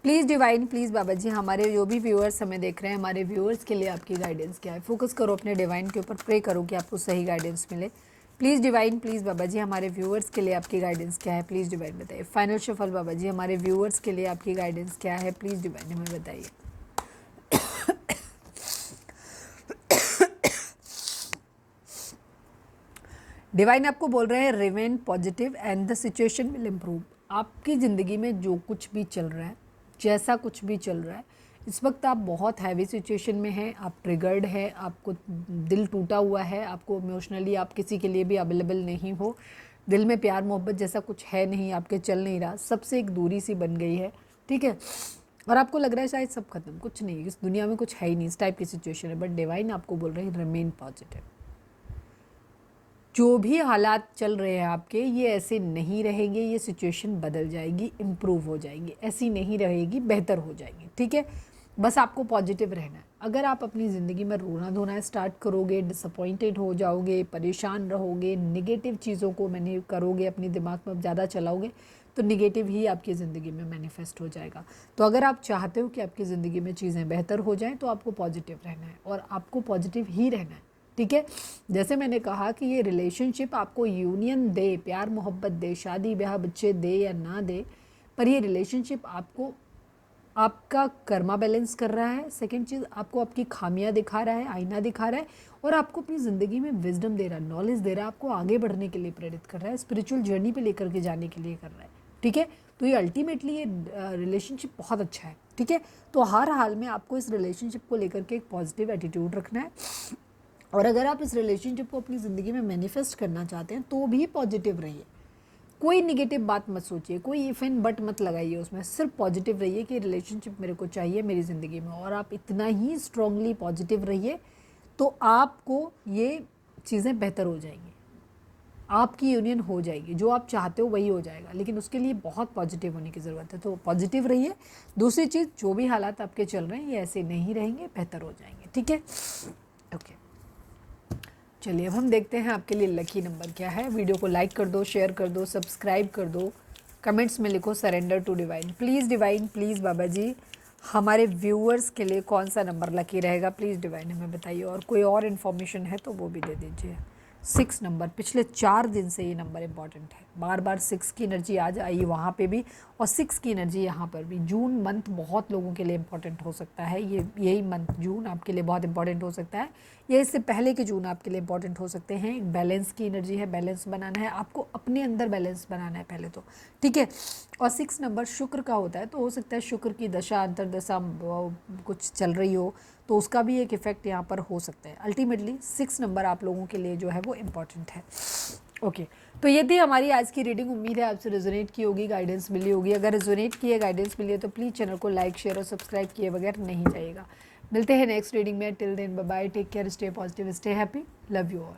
प्लीज़ डिवाइन, प्लीज़ बाबा जी, हमारे जो भी व्यूअर्स हमें देख रहे हैं, हमारे व्यूअर्स के लिए आपकी गाइडेंस क्या है? फोकस करो अपने डिवाइन के ऊपर, प्रे करो कि आपको सही गाइडेंस मिले। प्लीज़ डिवाइन, प्लीज़ बाबा जी, हमारे व्यूअर्स के लिए आपकी गाइडेंस क्या है? प्लीज़ डिवाइन बताइए। फाइनल शफल बाबा जी, हमारे व्यूअर्स के लिए आपकी गाइडेंस क्या है? प्लीज़ डिवाइन हमें बताइए। डिवाइन आपको बोल रहे हैं remain positive and the situation will improve. आपकी ज़िंदगी में जो कुछ भी चल रहा है, जैसा कुछ भी चल रहा है, इस वक्त आप बहुत हैवी सिचुएशन में हैं, आप ट्रिगर्ड है, आपको दिल टूटा हुआ है, आपको इमोशनली आप किसी के लिए भी अवेलेबल नहीं हो, दिल में प्यार मोहब्बत जैसा कुछ है नहीं, आपके चल नहीं रहा, सबसे एक दूरी सी बन गई है, ठीक है। और आपको लग रहा है शायद सब खत्म, कुछ नहीं, इस दुनिया में कुछ है ही नहीं, इस टाइप की सिचुएशन है। बट डिवाइन आपको बोल रहे हैं रिमेन पॉजिटिव। जो भी हालात चल रहे हैं आपके, ये ऐसे नहीं रहेंगे, ये सिचुएशन बदल जाएगी, इम्प्रूव हो जाएगी, ऐसी नहीं रहेगी, बेहतर हो जाएगी, ठीक है। बस आपको पॉजिटिव रहना है। अगर आप अपनी ज़िंदगी में रोना धोना स्टार्ट करोगे, डिसअपॉइंटेड हो जाओगे, परेशान रहोगे, निगेटिव चीज़ों को मैंने करोगे, अपने दिमाग में ज़्यादा चलाओगे, तो निगेटिव ही आपकी ज़िंदगी में मैनिफेस्ट हो जाएगा। तो अगर आप चाहते हो कि आपकी ज़िंदगी में चीज़ें बेहतर हो जाएं, तो आपको पॉजिटिव रहना है और आपको पॉजिटिव ही रहना है, ठीक है। जैसे मैंने कहा कि ये रिलेशनशिप आपको यूनियन दे, प्यार मोहब्बत दे, शादी ब्याह बच्चे दे या ना दे, पर ये रिलेशनशिप आपको आपका कर्मा बैलेंस कर रहा है। सेकंड चीज़, आपको आपकी खामियां दिखा रहा है, आईना दिखा रहा है, और आपको अपनी ज़िंदगी में विजडम दे रहा है, नॉलेज दे रहा है, आपको आगे बढ़ने के लिए प्रेरित कर रहा है, स्पिरिचुअल जर्नी पे लेकर के जाने के लिए कर रहा है, ठीक है। तो ये अल्टीमेटली ये रिलेशनशिप बहुत अच्छा है, ठीक है। तो हर हाल में आपको इस रिलेशनशिप को लेकर के एक पॉजिटिव एटीट्यूड रखना है, और अगर आप इस रिलेशनशिप को अपनी ज़िंदगी में मैनिफेस्ट करना चाहते हैं तो भी पॉजिटिव रहिए। कोई निगेटिव बात मत सोचिए, कोई इफ एंड बट मत लगाइए उसमें, सिर्फ पॉजिटिव रहिए कि रिलेशनशिप मेरे को चाहिए मेरी ज़िंदगी में, और आप इतना ही स्ट्रांगली पॉजिटिव रहिए तो आपको ये चीज़ें बेहतर हो जाएंगी, आपकी यूनियन हो जाएगी, जो आप चाहते हो वही हो जाएगा, लेकिन उसके लिए बहुत पॉजिटिव होने की ज़रूरत है। तो पॉजिटिव रहिए। दूसरी चीज़, जो भी हालात आपके चल रहे हैं ये ऐसे नहीं रहेंगे, बेहतर हो जाएंगे, ठीक है। ओके, चलिए अब हम देखते हैं आपके लिए लकी नंबर क्या है। वीडियो को लाइक कर दो, शेयर कर दो, सब्सक्राइब कर दो, कमेंट्स में लिखो surrender to divine. Please divine, please बाबा जी, हमारे व्यूअर्स के लिए कौन सा नंबर लकी रहेगा, प्लीज़ डिवाइन हमें बताइए, और कोई और इन्फॉर्मेशन है तो वो भी दे दीजिए। 6 नंबर, पिछले 4 दिन से ये नंबर इंपॉर्टेंट है, बार बार 6 की एनर्जी आज आई वहाँ पे भी, और 6 की एनर्जी यहाँ पर भी। जून मंथ बहुत लोगों के लिए इंपॉर्टेंट हो सकता है, ये यही मंथ जून आपके लिए बहुत इंपॉर्टेंट हो सकता है, या इससे पहले के जून आपके लिए इंपॉर्टेंट हो सकते हैं। एक बैलेंस की एनर्जी है, बैलेंस बनाना है आपको, अपने अंदर बैलेंस बनाना है पहले तो, ठीक है। और 6 नंबर शुक्र का होता है, तो हो सकता है शुक्र की दशा अंतरदशा कुछ चल रही हो, तो उसका भी एक इफ़ेक्ट यहाँ पर हो सकता है। अल्टीमेटली 6 नंबर आप लोगों के लिए जो है वो इम्पॉर्टेंट है। ओके, तो ये थी हमारी आज की रीडिंग। उम्मीद है आपसे रेजोनेट की होगी, गाइडेंस मिली होगी। अगर रेजोनेट की है, गाइडेंस मिली है, तो प्लीज़ चैनल को लाइक शेयर और सब्सक्राइब किए बगैर नहीं जाइएगा। मिलते हैं नेक्स्ट रीडिंग में। Till then bye bye, take care, stay positive, stay happy, love you all.